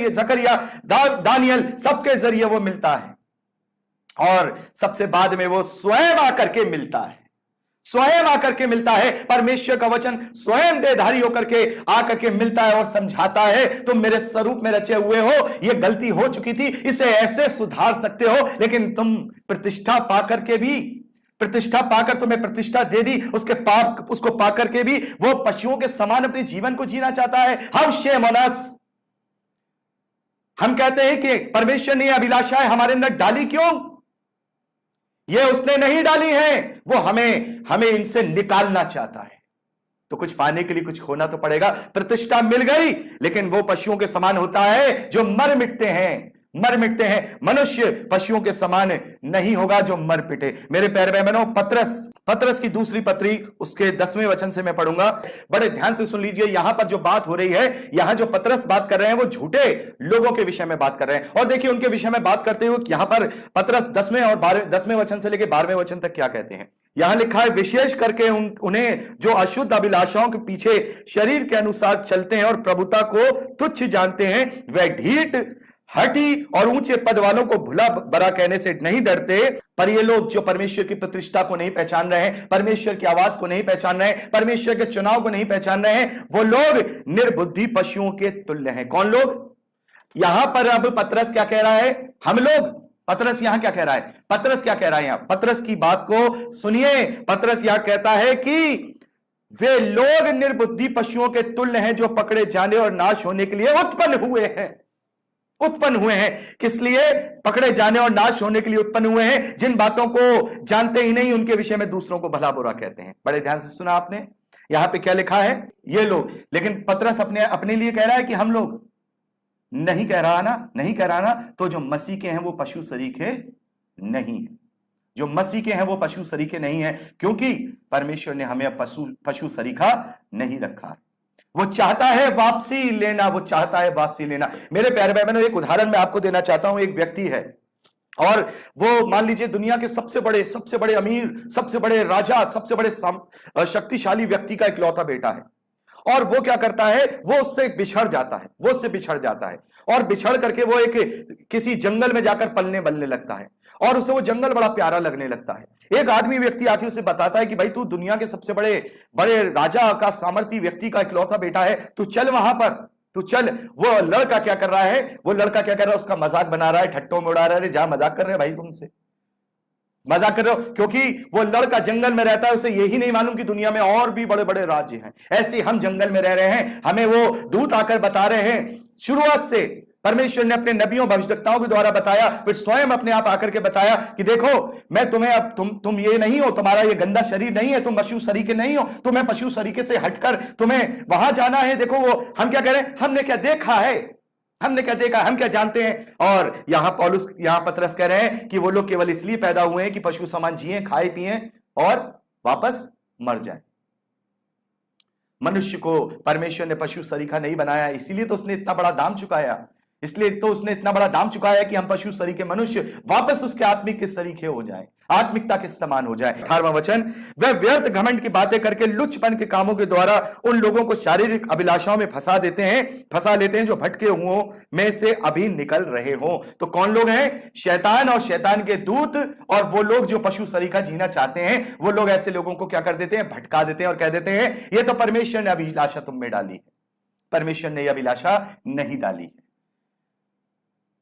जकरिया, दानियल, सबके जरिए वो मिलता है। और सबसे बाद में वो स्वयं आकर के मिलता है, स्वयं आकर के मिलता है। परमेश्वर का वचन स्वयं देहधारी होकर के आकर के मिलता है और समझाता है, तुम मेरे स्वरूप में रचे हुए हो, यह गलती हो चुकी थी, इसे ऐसे सुधार सकते हो। लेकिन तुम प्रतिष्ठा पाकर के भी, प्रतिष्ठा पाकर तुम्हें प्रतिष्ठा दे दी, उसको पाकर के भी वो पशुओं के समान अपने जीवन को जीना चाहता है। हम कहते हैं कि परमेश्वर ने अभिलाषाएं हमारे अंदर डाली, क्यों? ये उसने नहीं डाली है, वो हमें इनसे निकालना चाहता है। तो कुछ पाने के लिए कुछ खोना तो पड़ेगा। प्रतिष्ठा मिल गई, लेकिन वो पशुओं के समान होता है जो मर मिटते हैं, मर मिटते हैं। मनुष्य पशुओं के समान नहीं होगा जो मर पिटे। मेरे प्यारे भाई बहनों, पत्रस की दूसरी पत्री उसके 10वें वचन से मैं पढ़ूंगा, बड़े ध्यान से सुन लीजिए। यहां पर जो बात हो रही है, यहां जो पत्रस बात कर रहे हैं, वो झूठे लोगों के विषय में बात कर रहे हैं। और देखिए उनके विषय में बात करते हुए यहां पर पत्रस 10वें वचन से लेकर 12वें वचन तक क्या कहते हैं। यहां लिखा है, विशेष करके उन्हें जो अशुद्ध अभिलाषाओं के पीछे शरीर के अनुसार चलते हैं और प्रभुता को तुच्छ जानते हैं, वह ढीठ, हठी और ऊंचे पद वालों को भुला बरा कहने से नहीं डरते। पर ये लोग जो परमेश्वर की प्रतिष्ठा को नहीं पहचान रहे हैं, परमेश्वर की आवाज को नहीं पहचान रहे हैं, परमेश्वर के चुनाव को नहीं पहचान रहे हैं, वो लोग निर्बुद्धि पशुओं के तुल्य हैं। कौन लोग? यहां पर अब पतरस क्या कह रहा है? हम लोग। पतरस यहां क्या कह रहा है? पतरस क्या कह रहा है यहां? पतरस की बात को सुनिए। पतरस यहां कहता है कि वे लोग निर्बुद्धि पशुओं के तुल्य हैं, जो पकड़े जाने और नाश होने के लिए उत्पन्न हुए हैं। किस लिए पकड़े जाने और नाश होने के लिए उत्पन्न हुए हैं? जिन बातों को जानते ही नहीं, उनके विषय में दूसरों को भला बुरा कहते हैं। बड़े ध्यान से सुना आपने, यहां पे क्या लिखा है? ये लोग। लेकिन पतरस अपने लिए कह रहा है कि हम लोग। नहीं कह रहा ना। तो जो मसीह के हैं वो पशु सरीखे नहीं है, जो मसीह के हैं वो पशु सरीखे नहीं है, क्योंकि परमेश्वर ने हमें पशु सरीखा नहीं रखा। वो चाहता है वापसी लेना। मेरे प्यारे भाई बहनों, एक उदाहरण मैं आपको देना चाहता हूं। एक व्यक्ति है और वो मान लीजिए दुनिया के सबसे बड़े अमीर, सबसे बड़े राजा, सबसे बड़े शक्तिशाली व्यक्ति का इकलौता बेटा है। और वो क्या करता है? वो उससे बिछड़ जाता है और बिछड़ करके वो किसी जंगल में जाकर पलने बलने लगता है और उसे वो जंगल बड़ा प्यारा लगने लगता है। एक आदमी व्यक्ति आके उसे बताता है कि भाई, तू दुनिया के सबसे बड़े राजा का, सामर्थी व्यक्ति का इकलौता बेटा है, तू चल वहां पर, तू चल। वो लड़का क्या कर रहा है? उसका मजाक बना रहा है, ठट्टों में उड़ा रहा है। जहां मजाक कर रहे हैं भाई, तुमसे मजाक कर रहे हो, क्योंकि वो लड़का जंगल में रहता है, उसे यही नहीं मालूम कि दुनिया में और भी बड़े बड़े राज्य हैं। ऐसे हम जंगल में रह रहे हैं, हमें वो दूत आकर बता रहे हैं। शुरुआत से परमेश्वर ने अपने नबियों, भविष्यवक्ताओं के द्वारा बताया, फिर स्वयं अपने आप आकर के बताया कि देखो, मैं तुम्हें अब तुम ये नहीं हो, तुम्हारा ये गंदा शरीर नहीं है, तुम पशु सरीखे नहीं हो, तुम्हें पशु सरीखे से हटकर तुम्हें वहां जाना है। देखो वो हम क्या कह रहे हैं? हमने क्या देखा, हम क्या जानते हैं? और यहां पतरस कह रहे हैं कि वो लोग केवल इसलिए पैदा हुए हैं कि पशु समान जिए, खाए पिए और वापस मर जाए। मनुष्य को परमेश्वर ने पशु सरीखा नहीं बनाया, इसीलिए तो उसने इतना बड़ा दाम चुकाया। इसलिए तो उसने इतना बड़ा दाम चुकाया कि हम पशु शरीर के मनुष्य वापस उसके आत्मिक के सरीखे हो जाएं, आत्मिकता के समान हो जाए। 18वां वचन, वह व्यर्थ घमंड की बातें करके लुच्चपन के कामों के द्वारा उन लोगों को शारीरिक अभिलाषाओं में फंसा लेते हैं जो भटके हुओं में से अभी निकल रहे हो। तो कौन लोग हैं? शैतान और शैतान के दूत, और वो लोग जो पशु सरीखा जीना चाहते हैं, वो लोग ऐसे लोगों को क्या कर देते हैं? भटका देते हैं और कह देते हैं ये तो परमेश्वर ने अभिलाषा तुम में डाली है। परमेश्वर ने यह अभिलाषा नहीं डाली है।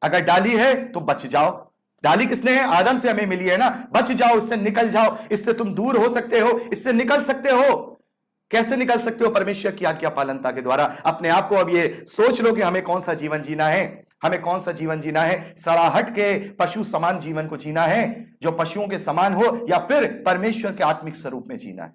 अगर डाली है तो बच जाओ। डाली किसने है? आदम से हमें मिली है ना। बच जाओ, इससे निकल जाओ, इससे तुम दूर हो सकते हो, इससे निकल सकते हो। कैसे निकल सकते हो? परमेश्वर की आज्ञा पालनता के द्वारा। अपने आप को अब ये सोच लो कि हमें कौन सा जीवन जीना है। हमें कौन सा जीवन जीना है? सड़ाहट के पशु समान जीवन को जीना है, जो पशुओं के समान हो, या फिर परमेश्वर के आत्मिक स्वरूप में जीना है।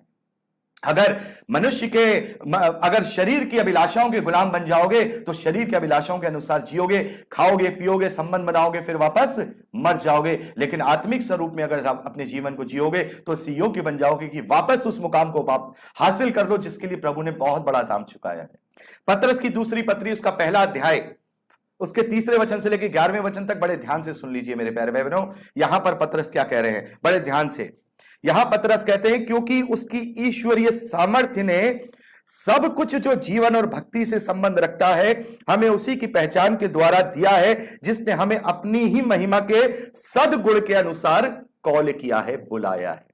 अगर शरीर की अभिलाषाओं के गुलाम बन जाओगे तो शरीर की अभिलाषाओं के अनुसार जियोगे, खाओगे, पियोगे, संबंध बनाओगे, फिर वापस मर जाओगे। लेकिन आत्मिक स्वरूप में अगर आप अपने जीवन को जियोगे तो इस योग्य बन जाओगे कि वापस उस मुकाम को हासिल कर लो जिसके लिए प्रभु ने बहुत बड़ा दाम चुकाया है। पतरस की दूसरी पत्री, उसका पहला अध्याय, उसके 3 वचन से लेकर 11वें वचन तक बड़े ध्यान से सुन लीजिए मेरे प्यारे भाई बहनों। यहां पर पतरस क्या कह रहे हैं, बड़े ध्यान से। यहां पतरस कहते हैं, क्योंकि उसकी ईश्वरीय सामर्थ्य ने सब कुछ जो जीवन और भक्ति से संबंध रखता है हमें उसी की पहचान के द्वारा दिया है, जिसने हमें अपनी ही महिमा के सद्गुण के अनुसार कॉल किया है, बुलाया है।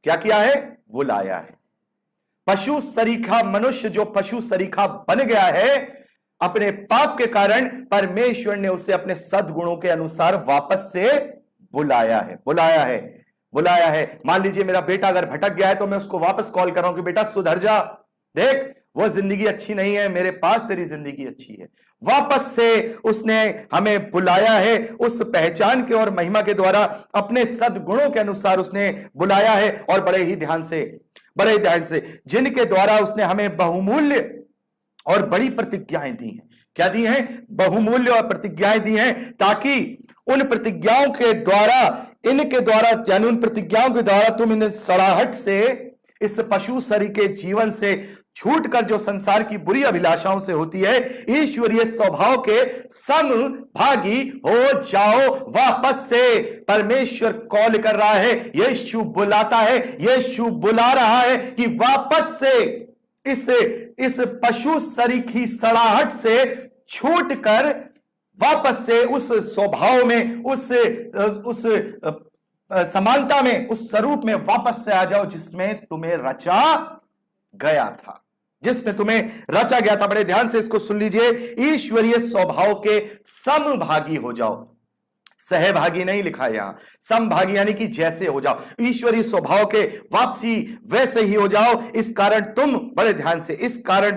क्या किया है? बुलाया है। पशु सरीखा मनुष्य जो पशु सरीखा बन गया है अपने पाप के कारण, परमेश्वर ने उसे अपने सद्गुणों के अनुसार वापस से बुलाया है। मान लीजिए मेरा बेटा अगर भटक गया है तो मैं उसको वापस कॉल कर रहा हूं कि बेटा सुधर जा, देख वो जिंदगी अच्छी नहीं है, मेरे पास तेरी जिंदगी अच्छी है। वापस से उसने हमें बुलाया है, उस पहचान के और महिमा के द्वारा अपने सद्गुणों के अनुसार उसने बुलाया है। और बड़े ही ध्यान से जिनके द्वारा उसने हमें बहुमूल्य और बड़ी प्रतिज्ञाएं दी हैं। क्या दी हैं? बहुमूल्य और प्रतिज्ञाएं दी हैं, ताकि उन प्रतिज्ञाओं के द्वारा, इनके द्वारा, यानी उन प्रतिज्ञाओं के द्वारा तुम इन सड़ाहट से, इस पशु शरीर के जीवन से छूटकर जो संसार की बुरी अभिलाषाओं से होती है, ईश्वरीय स्वभाव के समभागी हो जाओ। वापस से परमेश्वर कॉल कर रहा है, यीशु बुलाता है, यीशु बुला रहा है कि वापस से इस पशु सरीखी सड़ाहट से छूटकर वापस से उस स्वभाव में, उस समानता में, उस स्वरूप में वापस से आ जाओ जिसमें तुम्हें रचा गया था। बड़े ध्यान से इसको सुन लीजिए। ईश्वरीय स्वभाव के समभागी हो जाओ। सहभागी नहीं लिखा यहां, समभागी यानी कि जैसे हो जाओ। ईश्वरीय स्वभाव के वापसी वैसे ही हो जाओ। इस कारण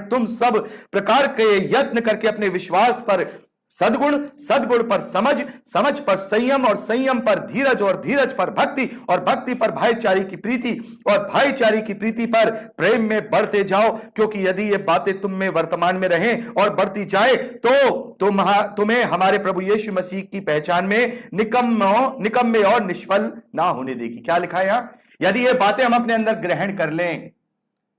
तुम सब प्रकार के यत्न करके अपने विश्वास पर सद्गुण पर समझ पर संयम, और संयम पर धीरज, और धीरज पर भक्ति, और भक्ति पर भाईचारे की प्रीति, और भाईचारे की प्रीति पर प्रेम में बढ़ते जाओ। क्योंकि यदि ये बातें तुम में वर्तमान में रहें और बढ़ती जाए तो तुम्हें हमारे प्रभु यीशु मसीह की पहचान में निकम्मे और निष्फल ना होने देगी। क्या लिखा है यहां? यदि ये बातें हम अपने अंदर ग्रहण कर लें,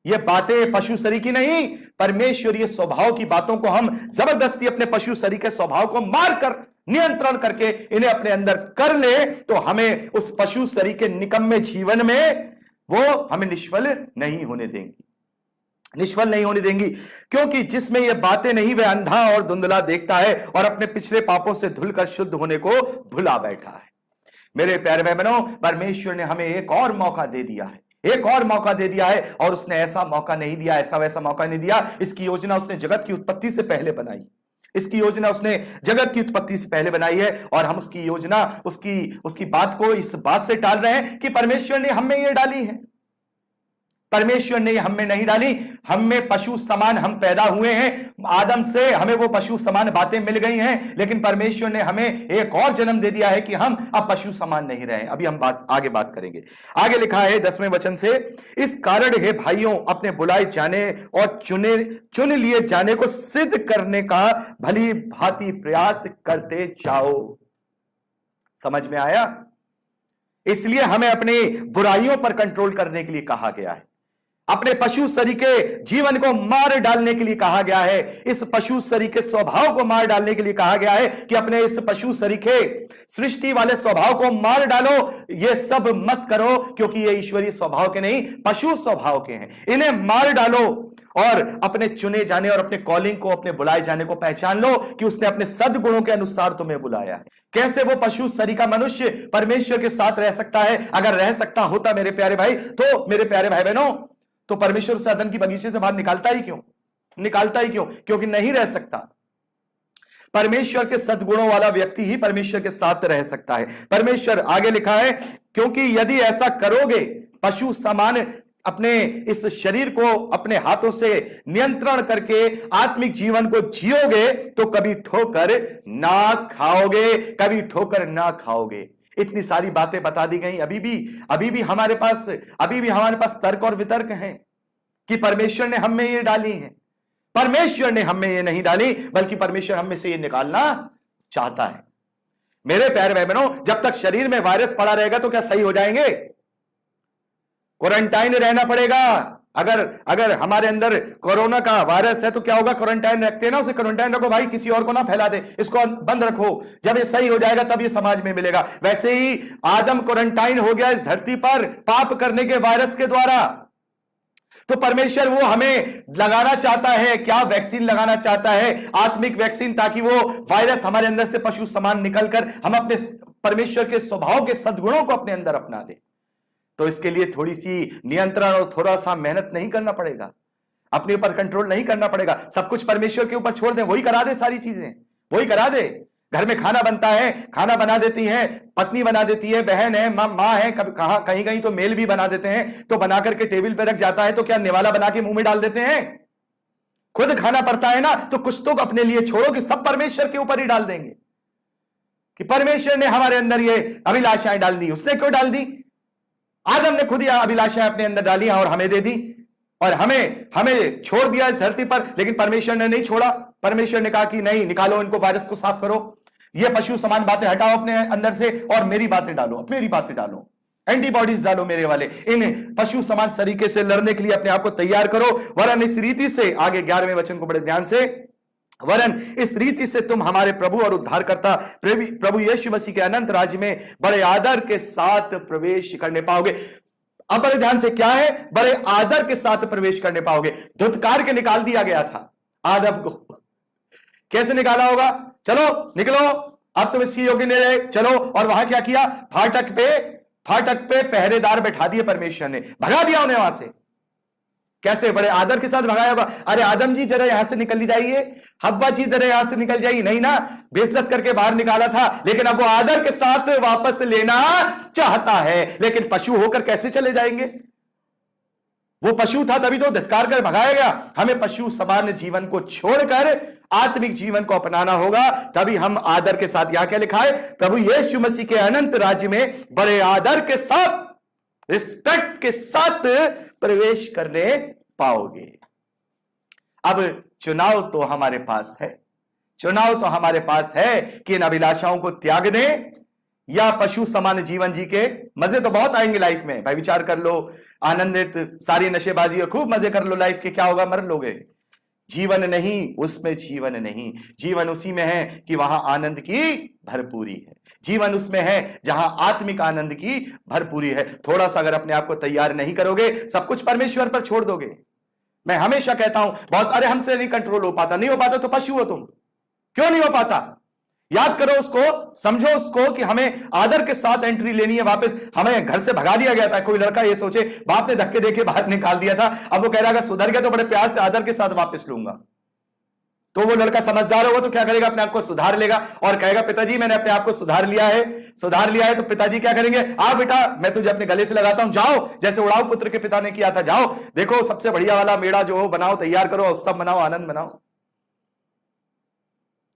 ये बातें पशु शरीर की नहीं, परमेश्वरीय स्वभाव की बातों को हम जबरदस्ती अपने पशु शरीर के स्वभाव को मारकर, नियंत्रण करके इन्हें अपने अंदर कर ले, तो हमें उस पशु शरीर के निकम्मे जीवन में वो हमें निष्फल नहीं होने देंगी। क्योंकि जिसमें ये बातें नहीं, वह अंधा और धुंधला देखता है और अपने पिछले पापों से धुलकर शुद्ध होने को भुला बैठा है। मेरे प्यारे भाई बहनों, परमेश्वर ने हमें एक और मौका दे दिया है, और उसने ऐसा मौका नहीं दिया, ऐसा वैसा मौका नहीं दिया। इसकी योजना उसने जगत की उत्पत्ति से पहले बनाई है, और हम उसकी योजना, उसकी बात को इस बात से टाल रहे हैं कि परमेश्वर ने हमें ये डाली है। परमेश्वर ने हम में नहीं डाली। हम में पशु समान हम पैदा हुए हैं, आदम से हमें वो पशु समान बातें मिल गई हैं, लेकिन परमेश्वर ने हमें एक और जन्म दे दिया है कि हम अब पशु समान नहीं रहे। अभी हम आगे बात करेंगे। आगे लिखा है 10वें वचन से, इस कारण हे भाइयों, अपने बुलाए जाने और चुन लिए जाने को सिद्ध करने का भली भांति प्रयास करते जाओ। समझ में आया? इसलिए हमें अपनी बुराइयों पर कंट्रोल करने के लिए कहा गया है। अपने पशु शरीर के जीवन को मार डालने के लिए कहा गया है, इस पशु शरीर के स्वभाव को मार डालने के लिए कहा गया है कि अपने इस पशु शरीर के सृष्टि वाले स्वभाव को मार डालो। ये सब मत करो, क्योंकि ये ईश्वरीय स्वभाव के नहीं, पशु स्वभाव के हैं। इन्हें मार डालो और अपने चुने जाने और अपने कॉलिंग को, अपने बुलाए जाने को पहचान लो कि उसने अपने सद्गुणों के अनुसार तुम्हें बुलाया है। कैसे वो पशु शरीर का मनुष्य परमेश्वर के साथ रह सकता है? अगर रह सकता होता मेरे प्यारे भाई, तो मेरे प्यारे भाई बहनों, तो परमेश्वर उसे अदन की बगीचे से बाहर निकालता ही क्यों? क्योंकि नहीं रह सकता। परमेश्वर के सद्गुणों वाला व्यक्ति ही परमेश्वर के साथ रह सकता है। परमेश्वर आगे लिखा है, क्योंकि यदि ऐसा करोगे, पशु समान अपने इस शरीर को अपने हाथों से नियंत्रण करके आत्मिक जीवन को जियोगे, तो कभी ठोकर ना खाओगे। इतनी सारी बातें बता दी गई। अभी भी हमारे पास तर्क और वितर्क हैं कि परमेश्वर ने हम में ये डाली है। परमेश्वर ने हम में ये नहीं डाली, बल्कि परमेश्वर हम में से ये निकालना चाहता है। मेरे प्यारे भाई बहनों, जब तक शरीर में वायरस पड़ा रहेगा तो क्या सही हो जाएंगे? क्वारंटाइन रहना पड़ेगा। अगर हमारे अंदर कोरोना का वायरस है तो क्या होगा? क्वारंटाइन रखते हैं ना, उसे क्वारंटाइन रखो भाई, किसी और को ना फैला दे, इसको बंद रखो। जब ये सही हो जाएगा तब ये समाज में मिलेगा। वैसे ही आदम क्वारंटाइन हो गया इस धरती पर पाप करने के वायरस के द्वारा। तो परमेश्वर वो हमें लगाना चाहता है, क्या वैक्सीन लगाना चाहता है? आत्मिक वैक्सीन, ताकि वो वायरस हमारे अंदर से पशु समान निकलकर हम अपने परमेश्वर के स्वभाव के सद्गुणों को अपने अंदर अपना ले। तो इसके लिए थोड़ी सी नियंत्रण और थोड़ा सा मेहनत नहीं करना पड़ेगा, अपने ऊपर कंट्रोल नहीं करना पड़ेगा। सब कुछ परमेश्वर के ऊपर छोड़ दें, वही करा दे, सारी चीजें वही करा दे। घर में खाना बनता है, खाना बना देती है, पत्नी बना देती है, बहन है, माँ है, कहीं तो मेल भी बना देते हैं। तो बना करके टेबल पे रख जाता है, तो क्या निवाला बना के मुंह में डाल देते हैं? खुद खाना पड़ता है ना, तो कुछ तो अपने लिए छोड़ो कि सब परमेश्वर के ऊपर ही डाल देंगे। कि परमेश्वर ने हमारे अंदर ये अभिलाषाएं डाल दी। उसने क्यों डाल दी? आदम ने खुद ही अभिलाषाएं अपने अंदर डाली और हमें दे दी, और हमें छोड़ दिया इस धरती पर। लेकिन परमेश्वर ने नहीं छोड़ा। परमेश्वर ने कहा कि नहीं, निकालो इनको, वायरस को साफ करो, ये पशु समान बातें हटाओ अपने अंदर से और मेरी बातें डालो, एंटीबॉडीज डालो मेरे वाले। इन पशु समान तरीके से लड़ने के लिए अपने आप को तैयार करो। वरन इस रीति से, आगे 11वें वचन को बड़े ध्यान से, वरन इस रीति से तुम हमारे प्रभु और उद्धारकर्ता प्रभु यीशु मसीह के अनंत राज्य में बड़े आदर के साथ प्रवेश करने पाओगे। अब बड़े ध्यान से, क्या है? बड़े आदर के साथ प्रवेश करने पाओगे। धुतकार के निकाल दिया गया था आदम को। कैसे निकाला होगा? चलो निकलो, अब तुम इसकी योग्य नहीं रहे, चलो। और वहां क्या किया? फाटक पे पहरेदार बैठा दिए परमेश्वर ने, भगा दिया उन्हें वहां से। कैसे? बड़े आदर के साथ भगाया होगा। अरे आदम जी जरा यहां से निकल जाइए, हव्वा जी जरा यहां से निकल जाइए। नहीं ना, बेइज्जत करके बाहर निकाला था, लेकिन अब वो आदर के साथ वापस लेना चाहता है। लेकिन पशु होकर कैसे चले जाएंगे? वो पशु था, तभी तो धिक्कार कर भगाया गया। हमें पशु समान जीवन को छोड़कर आत्मिक जीवन को अपनाना होगा, तभी हम आदर के साथ, यहां क्या लिखा है? प्रभु यीशु मसीह के अनंत राज्य में बड़े आदर के साथ, रिस्पेक्ट के साथ प्रवेश करने पाओगे। अब चुनाव तो हमारे पास है कि इन अभिलाषाओं को त्याग दें या पशु समान जीवन जी के। मजे तो बहुत आएंगे लाइफ में भाई, विचार कर लो, आनंदित, सारी नशेबाजी और खूब मजे कर लो लाइफ के। क्या होगा? मर लोगे। जीवन नहीं, उसमें जीवन नहीं। जीवन उसी में है कि वहां आनंद की भरपूरी है। जीवन उसमें है जहां आत्मिक आनंद की भरपूरी है। थोड़ा सा अगर अपने आप को तैयार नहीं करोगे, सब कुछ परमेश्वर पर छोड़ दोगे। मैं हमेशा कहता हूं, बहुत सारे हमसे नहीं कंट्रोल हो पाता। नहीं हो पाता तो पशु हो तुम। क्यों नहीं हो पाता? याद करो उसको, समझो उसको कि हमें आदर के साथ एंट्री लेनी है वापस। हमें घर से भगा दिया गया था। कोई लड़का ये सोचे, बाप ने धक्के देके बाहर निकाल दिया था, अब वो कह रहा है सुधर गया तो बड़े प्यार से आदर के साथ वापस लूंगा। तो वो लड़का समझदार होगा तो क्या करेगा? अपने आप को सुधार लेगा और कहेगा पिताजी मैंने अपने आप को सुधार लिया है। तो पिताजी क्या करेंगे? आ बेटा, मैं तुझे अपने गले से लगाता हूं, जाओ। जैसे उड़ाऊ पुत्र के पिता ने किया था, जाओ देखो सबसे बढ़िया वाला मेड़ा जो हो बनाओ, तैयार करो, उत्सव मनाओ, आनंद मनाओ।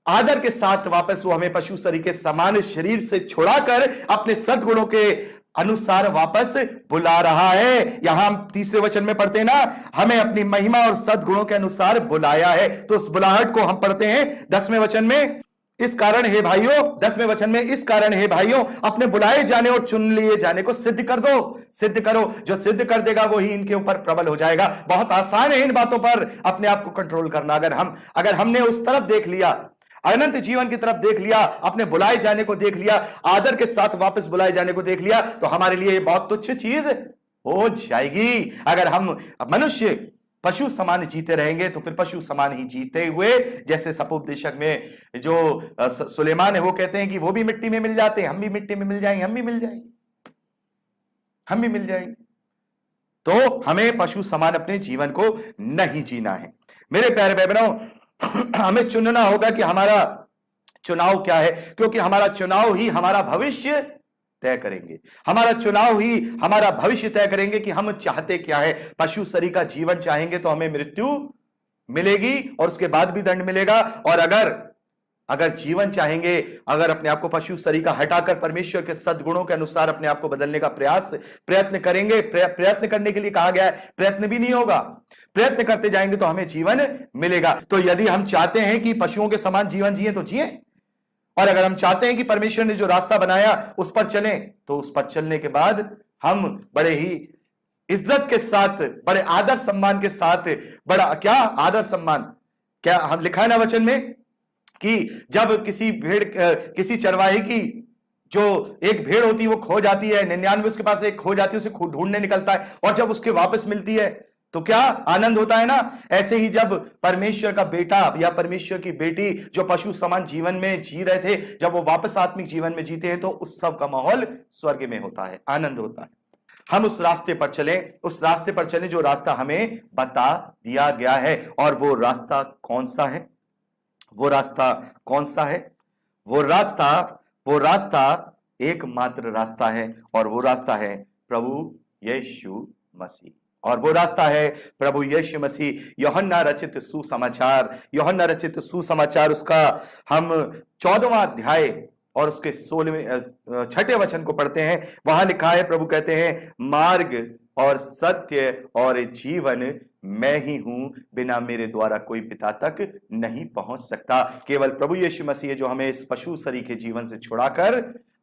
आदर के साथ वापस वो हमें पशु शरीर के समान शरीर से छुड़ाकर अपने सद्गुणों के अनुसार वापस बुला रहा है। यहां हम 3 वचन में पढ़ते हैं ना, हमें अपनी महिमा और सद्गुणों के अनुसार बुलाया है। तो उस बुलाहट को हम पढ़ते हैं 10वें वचन में, इस कारण हे भाइयों, 10वें वचन में, इस कारण हे भाइयों अपने बुलाए जाने और चुन लिए जाने को सिद्ध कर दो, सिद्ध करो। जो सिद्ध कर देगा वो ही इनके ऊपर प्रबल हो जाएगा। बहुत आसान है इन बातों पर अपने आप को कंट्रोल करना। अगर हमने उस तरफ देख लिया, अनंत जीवन की तरफ देख लिया, अपने बुलाए जाने को देख लिया, आदर के साथ वापस बुलाए जाने को देख लिया, तो हमारे लिए बहुत तुच्छ चीज हो जाएगी। अगर हम मनुष्य पशु समान जीते रहेंगे तो फिर पशु समान ही जीते हुए, जैसे सपोपदेशक में जो सुलेमान है वो कहते हैं कि वो भी मिट्टी में मिल जाते हैं, हम भी मिट्टी में मिल जाएंगे, हम भी मिल जाएंगे। तो हमें पशु समान अपने जीवन को नहीं जीना है। मेरे प्यारे भाई बहनों, हमें चुनना होगा कि हमारा चुनाव क्या है, क्योंकि हमारा चुनाव ही हमारा भविष्य तय करेंगे। हमारा चुनाव ही हमारा भविष्य तय करेंगे कि हम चाहते क्या है। पशु शरीर का जीवन चाहेंगे तो हमें मृत्यु मिलेगी और उसके बाद भी दंड मिलेगा। और अगर जीवन चाहेंगे, अगर अपने आप को पशु शरीर का हटाकर परमेश्वर के सद्गुणों के अनुसार अपने आप को बदलने का प्रयत्न करेंगे, प्रयत्न करने के लिए कहा गया है, प्रयत्न भी नहीं होगा, प्रयत्न करते जाएंगे तो हमें जीवन मिलेगा। तो यदि हम चाहते हैं कि पशुओं के समान जीवन जिए तो जिए, और अगर हम चाहते हैं कि परमेश्वर ने जो रास्ता बनाया उस पर चलें, तो उस पर चलने के बाद हम बड़े ही इज्जत के साथ, बड़े आदर सम्मान के साथ, बड़ा क्या आदर सम्मान, क्या हम लिखा है ना वचन में कि जब किसी चरवाहे की जो एक भेड़ होती है वो खो जाती है, 99 उसके पास एक खो जाती है, उसे ढूंढने निकलता है, और जब उसके वापस मिलती है तो क्या आनंद होता है ना। ऐसे ही जब परमेश्वर का बेटा या परमेश्वर की बेटी जो पशु समान जीवन में जी रहे थे, जब वो वापस आत्मिक जीवन में जीते हैं तो उस सब का माहौल स्वर्ग में होता है, आनंद होता है। हम उस रास्ते पर चलें जो रास्ता हमें बता दिया गया है। और वो रास्ता कौन सा है? वो रास्ता एकमात्र रास्ता है, और वो रास्ता है प्रभु यीशु मसीह। और वो रास्ता है प्रभु यीशु मसीह। यूहन्ना रचित सुसमाचार उसका हम 14वां अध्याय और उसके 6वें वचन को पढ़ते हैं। वहां लिखा है, प्रभु कहते हैं, मार्ग और सत्य और जीवन मैं ही हूं, बिना मेरे द्वारा कोई पिता तक नहीं पहुंच सकता। केवल प्रभु यीशु मसीह जो हमें इस पशु शरीर के जीवन से छुड़ाकर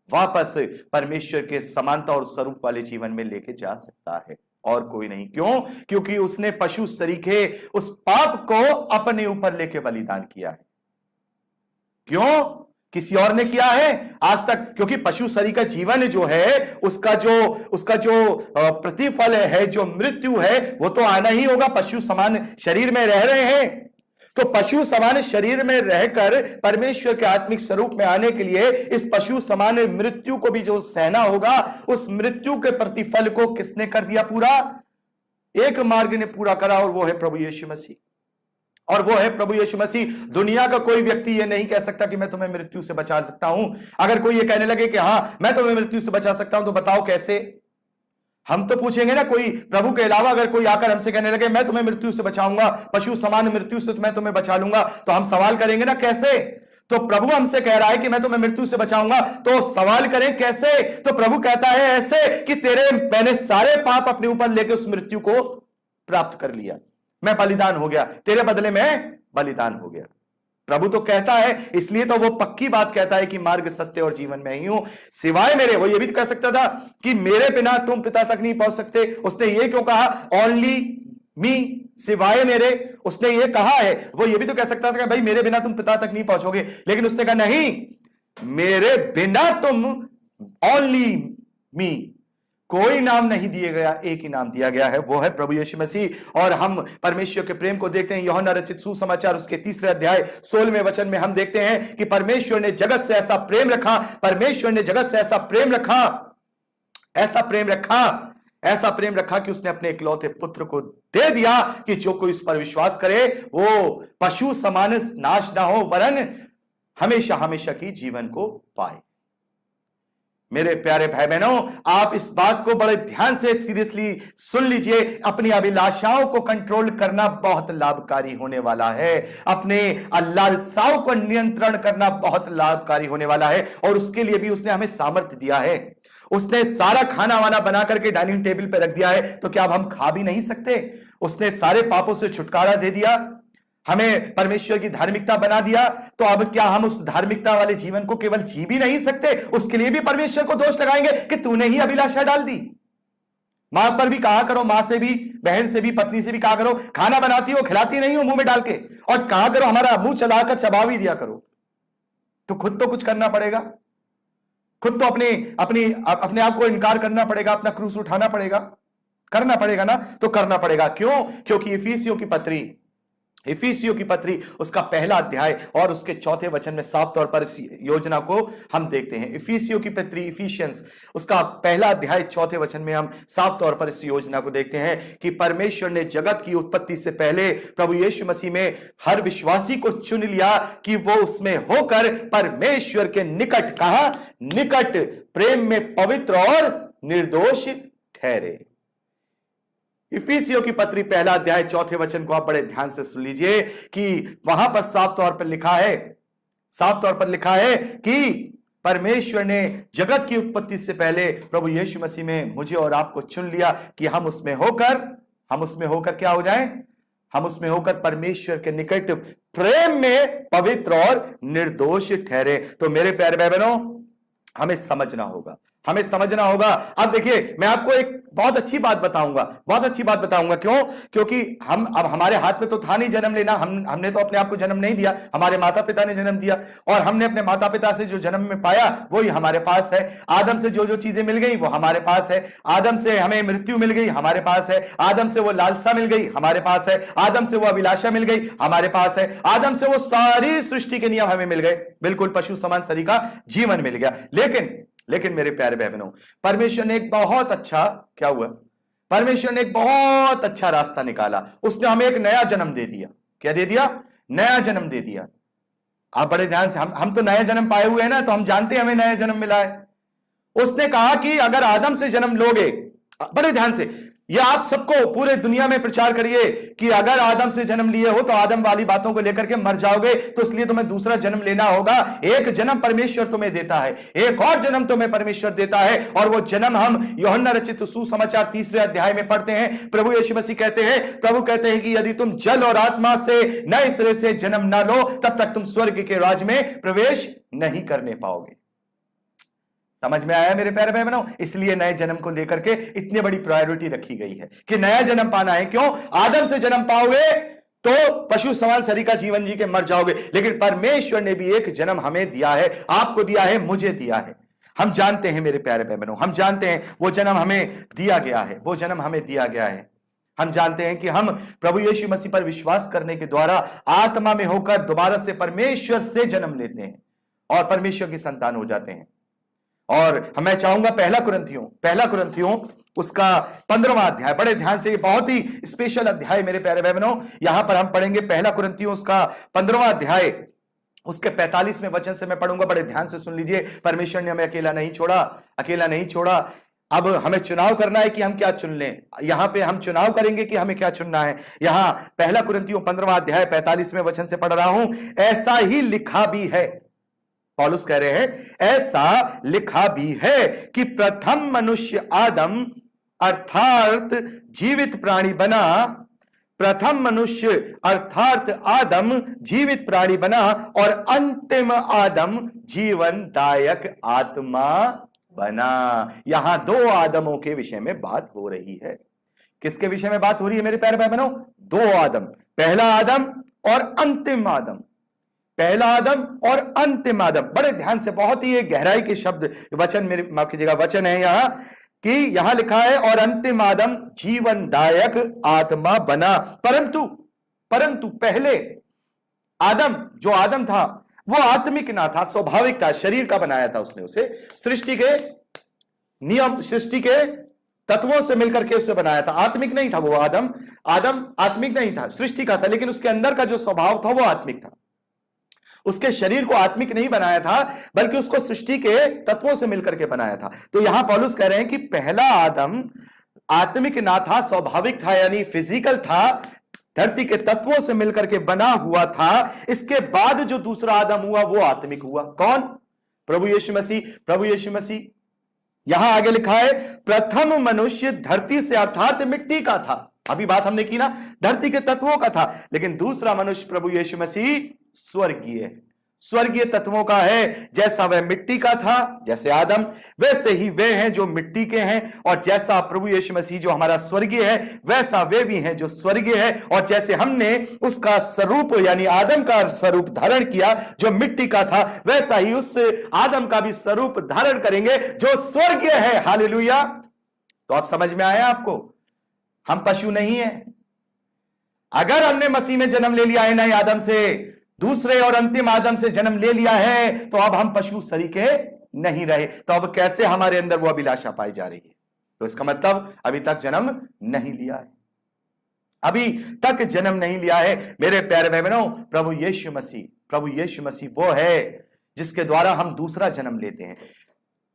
वापस परमेश्वर के समानता और स्वरूप वाले जीवन में लेके जा सकता है, और कोई नहीं। क्यों? क्योंकि उसने पशु सरीखे उस पाप को अपने ऊपर लेके बलिदान किया है। क्यों? किसी और ने किया है आज तक? क्योंकि पशु शरीर का जीवन जो है उसका जो प्रतिफल है, जो मृत्यु है, वो तो आना ही होगा। पशु समान शरीर में रह रहे हैं, तो पशु समान शरीर में रहकर परमेश्वर के आत्मिक स्वरूप में आने के लिए इस पशु समान मृत्यु को भी जो सहना होगा, उस मृत्यु के प्रतिफल को किसने कर दिया पूरा? एक मार्ग ने पूरा करा, और वो है प्रभु यीशु मसीह। और वो है प्रभु यीशु मसीह। दुनिया का कोई व्यक्ति ये नहीं कह सकता कि मैं तुम्हें मृत्यु से बचा सकता हूं। अगर कोई ये कहने लगे कि हां मैं तुम्हें मृत्यु से बचा सकता हूं, तो बताओ कैसे? हम तो पूछेंगे ना, कोई प्रभु के अलावा अगर कोई आकर हमसे कहने लगे मैं तुम्हें मृत्यु से बचाऊंगा, पशु समान मृत्यु से मैं तुम्हें बचा लूंगा, तो हम सवाल करेंगे ना कैसे? तो प्रभु हमसे कह रहा है कि मैं तुम्हें मृत्यु से बचाऊंगा, तो सवाल करें कैसे? तो प्रभु कहता है ऐसे कि मैंने सारे पाप अपने ऊपर लेके उस मृत्यु को प्राप्त कर लिया, मैं बलिदान हो गया, तेरे बदले में बलिदान हो गया। प्रभु तो कहता है, इसलिए तो वो पक्की बात कहता है कि मार्ग सत्य और जीवन में ही हूं, सिवाय मेरे। वो ये भी कह सकता था कि मेरे बिना तुम पिता तक नहीं पहुंच सकते। उसने ये क्यों कहा ओनली मी, सिवाय मेरे? उसने ये कहा है। वो ये भी तो कह सकता था कि भाई मेरे बिना तुम पिता तक नहीं पहुंचोगे, लेकिन उसने कहा नहीं, मेरे बिना तुम, ओनली मी। कोई नाम नहीं दिया गया, एक ही नाम दिया गया है, वो है प्रभु यीशु मसीह। और हम परमेश्वर के प्रेम को देखते हैं। यूहन्ना रचित सुसमाचार उसके 3 अध्याय 16वें वचन में हम देखते हैं कि परमेश्वर ने जगत से ऐसा प्रेम रखा, परमेश्वर ने जगत से ऐसा प्रेम रखा कि उसने अपने इकलौते पुत्र को दे दिया कि जो कोई उस पर विश्वास करे वो पशु समान नाश ना हो, वरन हमेशा हमेशा की जीवन को पाए। मेरे प्यारे भाई बहनों, आप इस बात को बड़े ध्यान से सीरियसली सुन लीजिए। अपनी अभिलाषाओं को कंट्रोल करना बहुत लाभकारी होने वाला है। अपने लालसाओं को नियंत्रण करना बहुत लाभकारी होने वाला है, और उसके लिए भी उसने हमें सामर्थ्य दिया है। उसने सारा खाना वाना बना करके डाइनिंग टेबल पे रख दिया है, तो क्या अब हम खा भी नहीं सकते? उसने सारे पापों से छुटकारा दे दिया। हमें परमेश्वर की धार्मिकता बना दिया, तो अब क्या हम उस धार्मिकता वाले जीवन को केवल जी भी नहीं सकते, उसके लिए भी परमेश्वर को दोष लगाएंगे कि तूने ही अभिलाषा डाल दी। मां पर भी कहा करो, मां से भी, बहन से भी, पत्नी से भी कहा करो, खाना बनाती हो खिलाती नहीं हो मुंह में डाल के, और कहा करो हमारा मुंह चलाकर चबा भी दिया करो। तो खुद तो कुछ करना पड़ेगा, खुद तो अपने आप को इनकार करना पड़ेगा, अपना क्रूस उठाना पड़ेगा, करना पड़ेगा ना। तो करना पड़ेगा, क्यों? क्योंकि इफिसियों की पत्री उसका पहला अध्याय और उसके चौथे वचन में साफ तौर पर इस योजना को हम देखते हैं। इफिसियों की पत्री, इफिशियंस, उसका पहला अध्याय चौथे वचन में हम साफ तौर पर इस योजना को देखते हैं कि परमेश्वर ने जगत की उत्पत्ति से पहले प्रभु यीशु मसीह में हर विश्वासी को चुन लिया कि वो उसमें होकर परमेश्वर के निकट, कहा? निकट प्रेम में पवित्र और निर्दोष ठहरे। इफिसियों की पत्री पहला अध्याय चौथे वचन को आप बड़े ध्यान से सुन लीजिए कि वहां पर साफ तौर पर लिखा है कि परमेश्वर ने जगत की उत्पत्ति से पहले प्रभु यीशु मसीह में मुझे और आपको चुन लिया कि हम उसमें होकर क्या हो जाएं? हम उसमें होकर परमेश्वर के निकट प्रेम में पवित्र और निर्दोष ठहरे। तो मेरे प्यारे भाई बहनों, हमें समझना होगा। अब देखिए, मैं आपको एक बहुत अच्छी बात बताऊंगा। क्यों? क्योंकि अब हमारे हाथ में तो था नहीं जन्म लेना, हमने तो अपने आप को जन्म नहीं दिया, हमारे माता पिता ने जन्म दिया, और हमने अपने माता पिता से जो जन्म में पाया वही हमारे पास है। आदम से जो चीजें मिल गई वो हमारे पास है। आदम से हमें मृत्यु मिल गई, हमारे पास है। आदम से वो लालसा मिल गई, हमारे पास है। आदम से वो अभिलाषा मिल गई, हमारे पास है। आदम से वो सारी सृष्टि के नियम हमें मिल गए, बिल्कुल पशु समान शरीर का जीवन मिल गया। लेकिन मेरे प्यारे बहनों, परमेश्वर ने एक बहुत अच्छा रास्ता निकाला। उसने हमें एक नया जन्म दे दिया। क्या दे दिया? नया जन्म दे दिया। आप बड़े ध्यान से, हम तो नया जन्म पाए हुए हैं ना, तो हम जानते हैं हमें नया जन्म मिला है। उसने कहा कि अगर आदम से जन्म लोगे, बड़े ध्यान से, यह आप सबको पूरे दुनिया में प्रचार करिए कि अगर आदम से जन्म लिए हो तो आदम वाली बातों को लेकर के मर जाओगे, तो इसलिए तुम्हें दूसरा जन्म लेना होगा। एक जन्म परमेश्वर तुम्हें देता है, एक और जन्म तुम्हें परमेश्वर देता है, और वो जन्म हम यूहन्ना रचित सुसमाचार 3 अध्याय में पढ़ते हैं। प्रभु यीशु मसीह कहते हैं कि यदि तुम जल और आत्मा से नए सिरे से जन्म ना लो, तब तक तुम स्वर्ग के राज में प्रवेश नहीं करने पाओगे। समझ में आया मेरे प्यारे भाई बहनों? इसलिए नए जन्म को लेकर के इतनी बड़ी प्रायोरिटी रखी गई है कि नया जन्म पाना है। क्यों? आदम से जन्म पाओगे तो पशु समान शरीर का जीवन जी के मर जाओगे, लेकिन परमेश्वर ने भी एक जन्म हमें दिया है, आपको दिया है, मुझे दिया है। हम जानते हैं मेरे प्यारे भाई बहनों, हम जानते हैं वो जन्म हमें दिया गया है। हम जानते हैं कि हम प्रभु यीशु मसीह पर विश्वास करने के द्वारा आत्मा में होकर दोबारा से परमेश्वर से जन्म लेते हैं और परमेश्वर की संतान हो जाते हैं। और मैं चाहूंगा पहला कुरिन्थियों उसका 15वां अध्याय, बड़े ध्यान से, ये बहुत ही स्पेशल अध्याय मेरे प्यारे भाई बहनों, यहां पर हम पढ़ेंगे पहला कुरिन्थियों उसका 15वां अध्याय, उसके 45वें वचन से मैं पढ़ूंगा। बड़े ध्यान से सुन लीजिए। परमेश्वर ने हमें अकेला नहीं छोड़ा। अब हमें चुनाव करना है कि हम क्या चुन लें। यहां पे हम चुनाव करेंगे कि हमें क्या चुनना है। यहां पहला कुरिन्थियों 15वां अध्याय 45वें वचन से पढ़ रहा हूं। ऐसा ही लिखा भी है, पौलुस कह रहे हैं, ऐसा लिखा भी है कि प्रथम मनुष्य आदम अर्थात जीवित प्राणी बना, और अंतिम आदम जीवनदायक आत्मा बना। यहां 2 आदमों के विषय में बात हो रही है। किसके विषय में बात हो रही है मेरे प्यारे भाई बहनों? 2 आदम, पहला आदम और अंतिम आदम। बड़े ध्यान से, बहुत ही गहराई के शब्द, वचन, मेरे माफ कीजिएगा, वचन है यहां कि यहां लिखा है और अंतिम आदम जीवनदायक आत्मा बना। परंतु पहले आदम, जो आदम था, वो आत्मिक ना था, स्वाभाविक था, शरीर का बनाया था उसने, उसे सृष्टि के नियम, सृष्टि के तत्वों से मिलकर के उसे बनाया था। आत्मिक नहीं था वो आदम आत्मिक नहीं था, सृष्टि का था, लेकिन उसके अंदर का जो स्वभाव था वो आत्मिक था। उसके शरीर को आत्मिक नहीं बनाया था, बल्कि उसको सृष्टि के तत्वों से मिलकर के बनाया था। तो यहां पौलुस कह रहे हैं कि पहला आदम आत्मिक ना था, स्वाभाविक था, यानी फिजिकल था, धरती के तत्वों से मिलकर के बना हुआ था। इसके बाद जो दूसरा आदम हुआ वो आत्मिक हुआ। कौन? प्रभु यीशु मसीह। यहां आगे लिखा है प्रथम मनुष्य धरती से अर्थात मिट्टी का था। अभी बात हमने की ना धरती के तत्वों का था, लेकिन दूसरा मनुष्य प्रभु यीशु मसीह स्वर्गीय है, स्वर्गीय तत्वों का है। जैसा वह मिट्टी का था, जैसे आदम, वैसे ही वे हैं जो मिट्टी के हैं, और जैसा प्रभु यीशु मसीह जो हमारा स्वर्गीय है, वैसा वे भी हैं जो स्वर्गीय है। और जैसे हमने उसका स्वरूप यानी आदम का स्वरूप धारण किया जो मिट्टी का था, वैसा ही उस आदम का भी स्वरूप धारण करेंगे जो स्वर्गीय है। हालेलुया। तो आप समझ में आया आपको, हम पशु नहीं है। अगर हमने मसीह में जन्म ले लिया है, नए आदम से, दूसरे और अंतिम आदम से जन्म ले लिया है, तो अब हम पशु सरीखे नहीं रहे। तो अब कैसे हमारे अंदर वो अभिलाषा पाई जा रही है? तो इसका मतलब अभी तक जन्म नहीं लिया है, अभी तक जन्म नहीं लिया है। मेरे प्यारे बहनों, प्रभु यीशु मसीह वो है जिसके द्वारा हम दूसरा जन्म लेते हैं।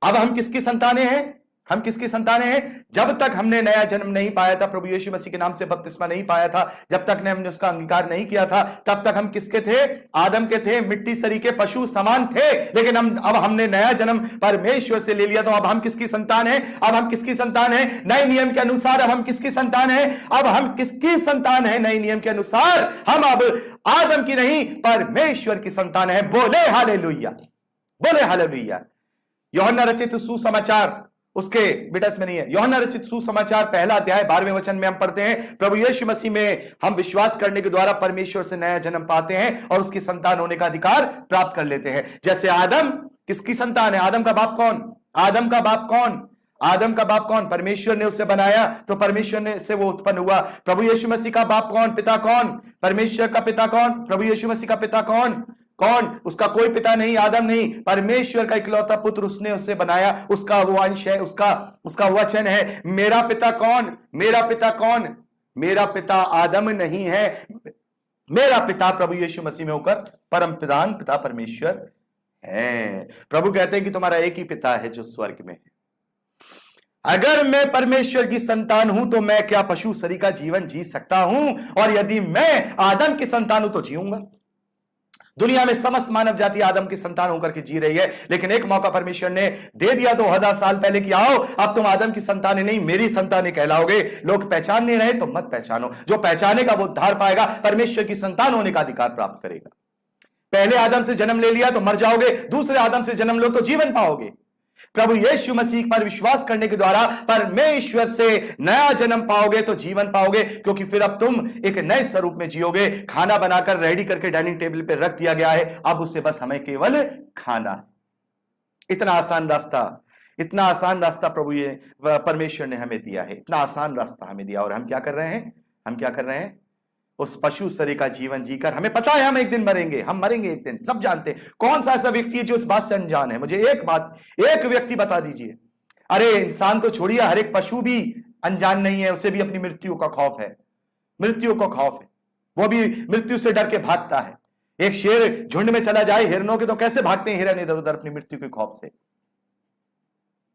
अब हम किसकी संतानें हैं? हम किसकी संतानें हैं? जब तक हमने नया जन्म नहीं पाया था, प्रभु यीशु मसीह के नाम से बपतिस्मा नहीं पाया था, जब तक हमने उसका अंगीकार नहीं किया था, तब तक हम किसके थे? आदम के थे, मिट्टी सरीखे पशु समान थे। लेकिन अब हमने नया जन्म परमेश्वर से ले लिया, तो अब हम किसकी संतान हैं? अब हम किसकी संतान हैं? नए नियम के अनुसार अब हम किसकी संतान हैं? अब हम किसकी संतान हैं? नए नियम के अनुसार हम अब आदम की नहीं, परमेश्वर की संतान है। बोले हालेलुया, बोले हालेलुया। यूहन्ना रचित सुसमाचार, उसके बिटस में नहीं है, यूहन्ना रचित सुसमाचार पहला अध्याय 12वें वचन में हम पढ़ते हैं, प्रभु यीशु मसीह में हम विश्वास करने के द्वारा परमेश्वर से नया जन्म पाते हैं और उसकी संतान होने का अधिकार प्राप्त कर लेते हैं। जैसे आदम किसकी संतान है? आदम का बाप कौन? आदम का बाप कौन? आदम का बाप कौन? परमेश्वर ने उसे बनाया, तो परमेश्वर ने से वो उत्पन्न हुआ। प्रभु यीशु मसीह का बाप कौन? पिता कौन? परमेश्वर का पिता कौन? प्रभु यीशु मसीह का पिता कौन? कौन? उसका कोई पिता नहीं, आदम नहीं, परमेश्वर का इकलौता पुत्र, उसने उसे बनाया, उसका वो अंश है, उसका वचन है। मेरा पिता कौन? मेरा पिता कौन? मेरा पिता आदम नहीं है, मेरा पिता प्रभु यीशु मसीह में होकर परम प्रधान पिता परमेश्वर है। प्रभु कहते हैं कि तुम्हारा एक ही पिता है जो स्वर्ग में है। अगर मैं परमेश्वर की संतान हूं तो मैं क्या पशु शरीर का जीवन जी सकता हूं? और यदि मैं आदम की संतान हूं तो जीऊंगा। दुनिया में समस्त मानव जाति आदम की संतान होकर के जी रही है, लेकिन एक मौका परमेश्वर ने दे दिया 2000 साल पहले कि आओ अब तुम आदम की संतान नहीं मेरी संतान कहलाओगे। लोग पहचान नहीं रहे तो मत पहचानो, जो पहचानेगा वो उद्धार पाएगा, परमेश्वर की संतान होने का अधिकार प्राप्त करेगा। पहले आदम से जन्म ले लिया तो मर जाओगे, दूसरे आदम से जन्म लो तो जीवन पाओगे। प्रभु यीशु मसीह पर विश्वास करने के द्वारा परमेश्वर से नया जन्म पाओगे तो जीवन पाओगे, क्योंकि फिर अब तुम एक नए स्वरूप में जियोगे। खाना बनाकर रेडी करके डाइनिंग टेबल पे रख दिया गया है, अब उससे बस हमें केवल खाना। इतना आसान रास्ता, इतना आसान रास्ता प्रभु ये परमेश्वर ने हमें दिया है, इतना आसान रास्ता हमें दिया। और हम क्या कर रहे हैं? हम क्या कर रहे हैं? उस पशु शरीर का जीवन जीकर, हमें पता है हम एक दिन मरेंगे, हम मरेंगे एक दिन, सब जानते हैं। कौन सा ऐसा व्यक्ति है जो इस बात से अनजान है? मुझे एक बात, एक व्यक्ति बता दीजिए। अरे इंसान तो छोड़िए, हर एक पशु भी अनजान नहीं है, उसे भी अपनी मृत्यु का खौफ है, मृत्यु का खौफ है, वो भी मृत्यु से डर के भागता है। एक शेर झुंड में चला जाए हिरणों के तो कैसे भागते हैं हिरण इधर उधर अपनी मृत्यु के खौफ से।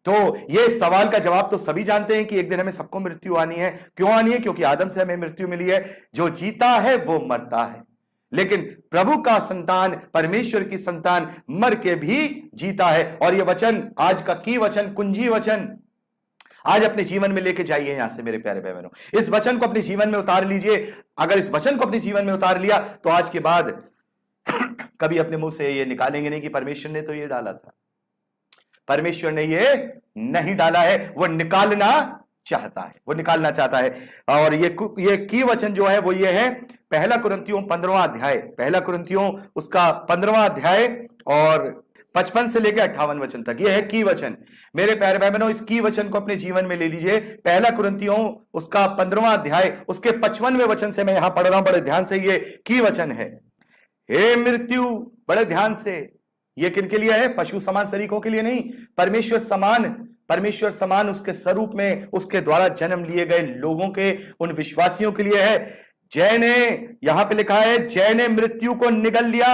तो ये सवाल का जवाब तो सभी जानते हैं कि एक दिन हमें सबको मृत्यु आनी है। क्यों आनी है? क्योंकि आदम से हमें मृत्यु मिली है। जो जीता है वो मरता है, लेकिन प्रभु का संतान, परमेश्वर की संतान मर के भी जीता है। और ये वचन आज का की वचन, कुंजी वचन आज अपने जीवन में लेके जाइए यहां से मेरे प्यारे भाई बहनों। इस वचन को अपने जीवन में उतार लीजिए। अगर इस वचन को अपने जीवन में उतार लिया तो आज के बाद कभी अपने मुंह से ये निकालेंगे नहीं कि परमेश्वर ने तो ये डाला था। परमेश्वर ने ये नहीं डाला है, वो निकालना चाहता है, वो निकालना चाहता है। और ये की वचन जो है वो ये है, पहला कुरिन्थियों 15वां अध्याय, पहला कुरिन्थियों उसका 15वां अध्याय और 55 से लेकर 58 वचन तक, ये है की वचन। मेरे प्यारे भाई बहनों, इस की वचन को अपने जीवन में ले लीजिए। पहला कुरिन्थियों उसका 15वां अध्याय उसके 55वें वचन से मैं यहां पढ़ रहा हूं, बड़े ध्यान से। ये की वचन है, हे मृत्यु, बड़े ध्यान से। ये किनके लिए है? पशु समान शरीकों के लिए नहीं, परमेश्वर समान उसके स्वरूप में उसके द्वारा जन्म लिए गए लोगों के, उन विश्वासियों के लिए है। जय ने, यहां पे लिखा है, जय ने मृत्यु को निगल लिया।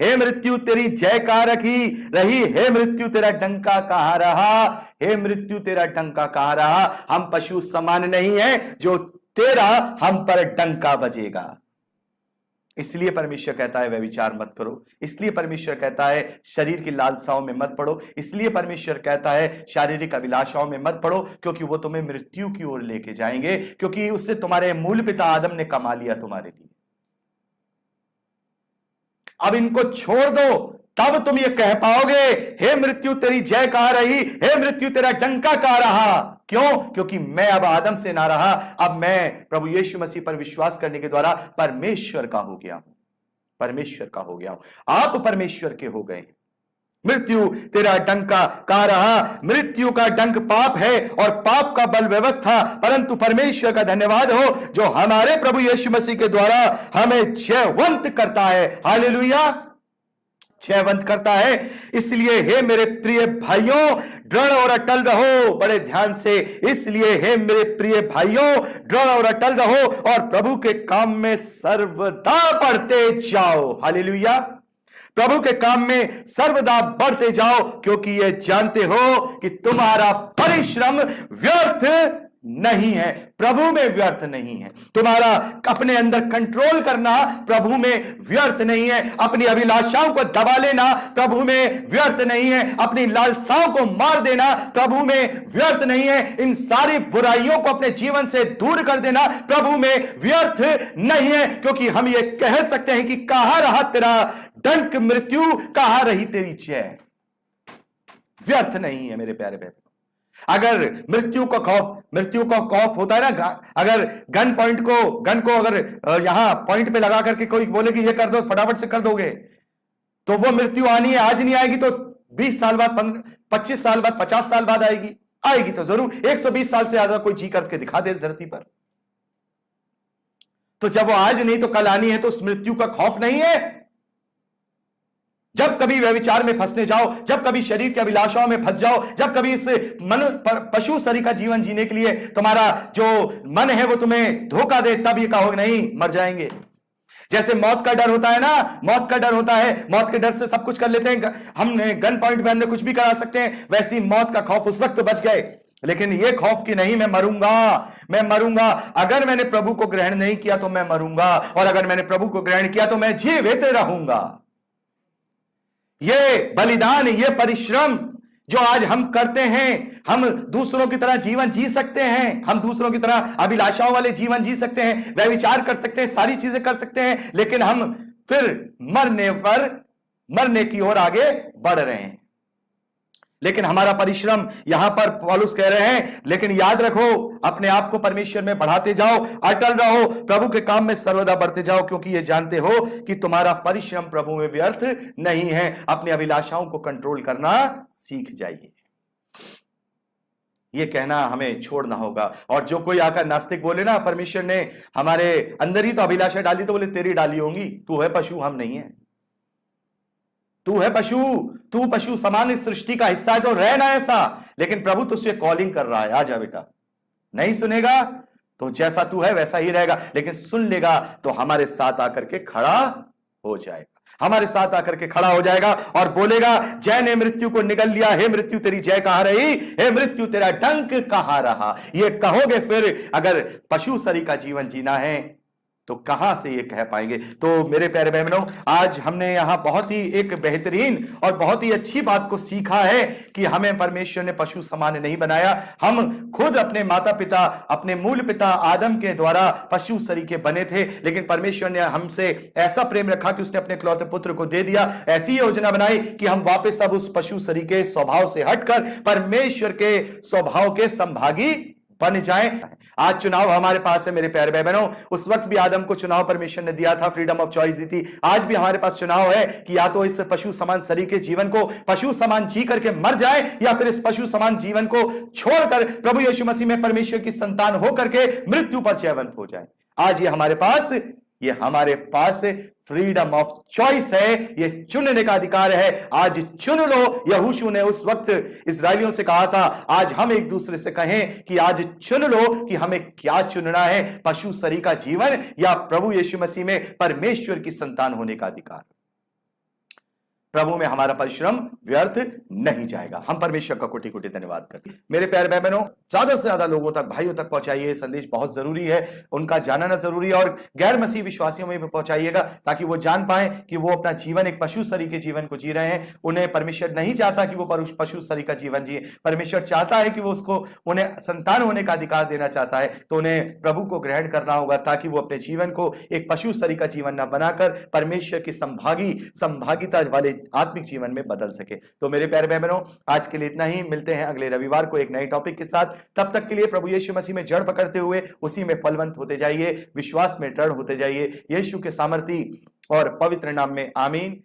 हे मृत्यु तेरी जयकार रखी रही, हे मृत्यु तेरा डंका कहां रहा, हे मृत्यु तेरा डंका कहां रहा। हम पशु समान नहीं है जो तेरा हम पर डंका बजेगा। इसलिए परमेश्वर कहता है व्यभिचार मत करो, इसलिए परमेश्वर कहता है शरीर की लालसाओं में मत पड़ो, इसलिए परमेश्वर कहता है शारीरिक अभिलाषाओं में मत पड़ो, क्योंकि वो तुम्हें मृत्यु की ओर लेके जाएंगे, क्योंकि उससे तुम्हारे मूल पिता आदम ने कमा लिया तुम्हारे लिए। अब इनको छोड़ दो, तब तुम ये कह पाओगे, हे मृत्यु तेरी जय कहां रही, हे मृत्यु तेरा डंका कहां रहा। क्यों? क्योंकि मैं अब आदम से ना रहा, अब मैं प्रभु यीशु मसीह पर विश्वास करने के द्वारा परमेश्वर का हो गया हूं, परमेश्वर का हो गया हूं। आप परमेश्वर के हो गए। मृत्यु तेरा डंका कहां रहा। मृत्यु का डंक पाप है और पाप का बल व्यवस्था, परंतु परमेश्वर का धन्यवाद हो जो हमारे प्रभु यीशु मसीह के द्वारा हमें जयवंत करता है। हालेलुया, जयवंत करता है। इसलिए हे मेरे प्रिय भाइयों दृढ़ और अटल रहो, बड़े ध्यान से, इसलिए हे मेरे प्रिय भाइयों दृढ़ और अटल रहो और प्रभु के काम में सर्वदा बढ़ते जाओ। हालेलुया, प्रभु के काम में सर्वदा बढ़ते जाओ, क्योंकि ये जानते हो कि तुम्हारा परिश्रम व्यर्थ नहीं है, प्रभु में व्यर्थ नहीं है। तुम्हारा अपने अंदर कंट्रोल करना प्रभु में व्यर्थ नहीं है, अपनी अभिलाषाओं को दबा लेना प्रभु में व्यर्थ नहीं है, अपनी लालसाओं को मार देना प्रभु में व्यर्थ नहीं है, इन सारी बुराइयों को अपने जीवन से दूर कर देना प्रभु में व्यर्थ नहीं है, क्योंकि हम ये कह सकते हैं कि कहां रहा तेरा डंक मृत्यु, कहां रही तेरी जय। व्यर्थ नहीं है मेरे प्यारे बहन। अगर मृत्यु का खौफ होता है ना, अगर गन को अगर यहां पॉइंट पे लगा करके कोई बोले कि ये कर दो, फटाफट से कर दोगे, तो वो मृत्यु आनी है, आज नहीं आएगी तो 20 साल बाद, 25 साल बाद, 50 साल बाद आएगी तो जरूर। 120 साल से ज्यादा कोई जी करके दिखा दे इस धरती पर। तो जब वो आज नहीं तो कल आनी है, तो उस मृत्यु का खौफ नहीं है। जब कभी व्यभिचार में फंसने जाओ, जब कभी शरीर की अभिलाषाओं में फंस जाओ, जब कभी इस पशु शरीर का जीवन जीने के लिए तुम्हारा जो मन है वो तुम्हें धोखा दे, तब ये कहोगे नहीं मर जाएंगे। जैसे मौत का डर होता है ना, मौत का डर होता है, मौत के डर से सब कुछ कर लेते हैं, हमने गन पॉइंट पे हमने कुछ भी करा सकते हैं, वैसी मौत का खौफ उस वक्त बच गए। लेकिन ये खौफ कि नहीं मैं मरूंगा, अगर मैंने प्रभु को ग्रहण नहीं किया तो मैं मरूंगा, और अगर मैंने प्रभु को ग्रहण किया तो मैं जीवित रहूंगा। ये बलिदान, ये परिश्रम जो आज हम करते हैं, हम दूसरों की तरह जीवन जी सकते हैं, हम दूसरों की तरह अभिलाषाओं वाले जीवन जी सकते हैं, व्यभिचार कर सकते हैं, सारी चीजें कर सकते हैं, लेकिन हम फिर मरने की ओर आगे बढ़ रहे हैं। लेकिन हमारा परिश्रम, यहां पर पौलुस कह रहे हैं, लेकिन याद रखो अपने आप को परमेश्वर में बढ़ाते जाओ, अटल रहो, प्रभु के काम में सर्वदा बढ़ते जाओ, क्योंकि ये जानते हो कि तुम्हारा परिश्रम प्रभु में व्यर्थ नहीं है। अपनी अभिलाषाओं को कंट्रोल करना सीख जाइए, ये कहना हमें छोड़ना होगा। और जो कोई आकर नास्तिक बोले ना परमेश्वर ने हमारे अंदर ही तो अभिलाषा डाली, तो बोले तेरी डाली होंगी, तू है पशु, हम नहीं है। तू है पशु, तू पशु समान इस सृष्टि का हिस्सा है, तो रहना ऐसा। लेकिन प्रभु तुझसे कॉलिंग कर रहा है, आजा बेटा। नहीं सुनेगा तो जैसा तू है वैसा ही रहेगा, लेकिन सुन लेगा तो हमारे साथ आकर के खड़ा हो जाएगा, हमारे साथ आकर के खड़ा हो जाएगा और बोलेगा, जय ने मृत्यु को निगल लिया, हे मृत्यु तेरी जय कहां रही, हे मृत्यु तेरा डंक कहां रहा। ये कहोगे फिर अगर पशु शरीर का जीवन जीना है तो कहां से ये कह पाएंगे। तो मेरे प्यारे बहनों, आज हमने यहां बहुत ही एक बेहतरीन और बहुत ही अच्छी बात को सीखा है कि हमें परमेश्वर ने पशु समान नहीं बनाया। हम खुद अपने माता पिता, अपने मूल पिता आदम के द्वारा पशु सरीखे बने थे, लेकिन परमेश्वर ने हमसे ऐसा प्रेम रखा कि उसने अपने इकलौते पुत्र को दे दिया। ऐसी योजना बनाई कि हम वापस अब उस पशु सरीखे स्वभाव से हटकर परमेश्वर के स्वभाव के संभागी बन जाएं। आज चुनाव हमारे पास है मेरे प्यारे भाई बहनों। उस वक्त भी आदम को चुनाव परमेश्वर ने दिया था, फ्रीडम ऑफ चॉइस दी थी। आज भी हमारे पास चुनाव है कि या तो इस पशु समान शरीर के जीवन को पशु समान जी करके मर जाए, या फिर इस पशु समान जीवन को छोड़कर प्रभु यीशु मसीह में परमेश्वर की संतान होकर के मृत्यु पर जयवंत हो जाए। आज ये हमारे पास फ्रीडम ऑफ चॉइस है, ये चुनने का अधिकार है। आज चुन लो। यहोशू ने उस वक्त इस्राएलियों से कहा था, आज हम एक दूसरे से कहें कि आज चुन लो कि हमें क्या चुनना है, पशु शरीर का जीवन या प्रभु यीशु मसीह में परमेश्वर की संतान होने का अधिकार। प्रभु में हमारा परिश्रम व्यर्थ नहीं जाएगा। हम परमेश्वर का कोटि कोटि धन्यवाद करते हैं। मेरे प्यारे भाई बहनों, ज्यादा से ज्यादा लोगों तक, भाइयों तक पहुंचाइए। संदेश बहुत जरूरी है, उनका जानना जरूरी है, और गैर मसीह विश्वासियों में भी पहुंचाइएगा ताकि वो जान पाए कि वो अपना जीवन एक पशु शरीर के जीवन को जी रहे हैं। उन्हें परमेश्वर नहीं चाहता कि वो पशु शरीर का जीवन जिए। परमेश्वर चाहता है कि वो उन्हें संतान होने का अधिकार देना चाहता है। तो उन्हें प्रभु को ग्रहण करना होगा ताकि वो अपने जीवन को एक पशु शरीर का जीवन न बनाकर परमेश्वर की संभागिता वाले आत्मिक जीवन में बदल सके। तो मेरे प्यारे भाई बहनों, आज के लिए इतना ही। मिलते हैं अगले रविवार को एक नए टॉपिक के साथ। तब तक के लिए प्रभु यीशु मसीह में जड़ पकड़ते हुए उसी में फलवंत होते जाइए, विश्वास में दृढ़ होते जाइए। यीशु के सामर्थी और पवित्र नाम में आमीन।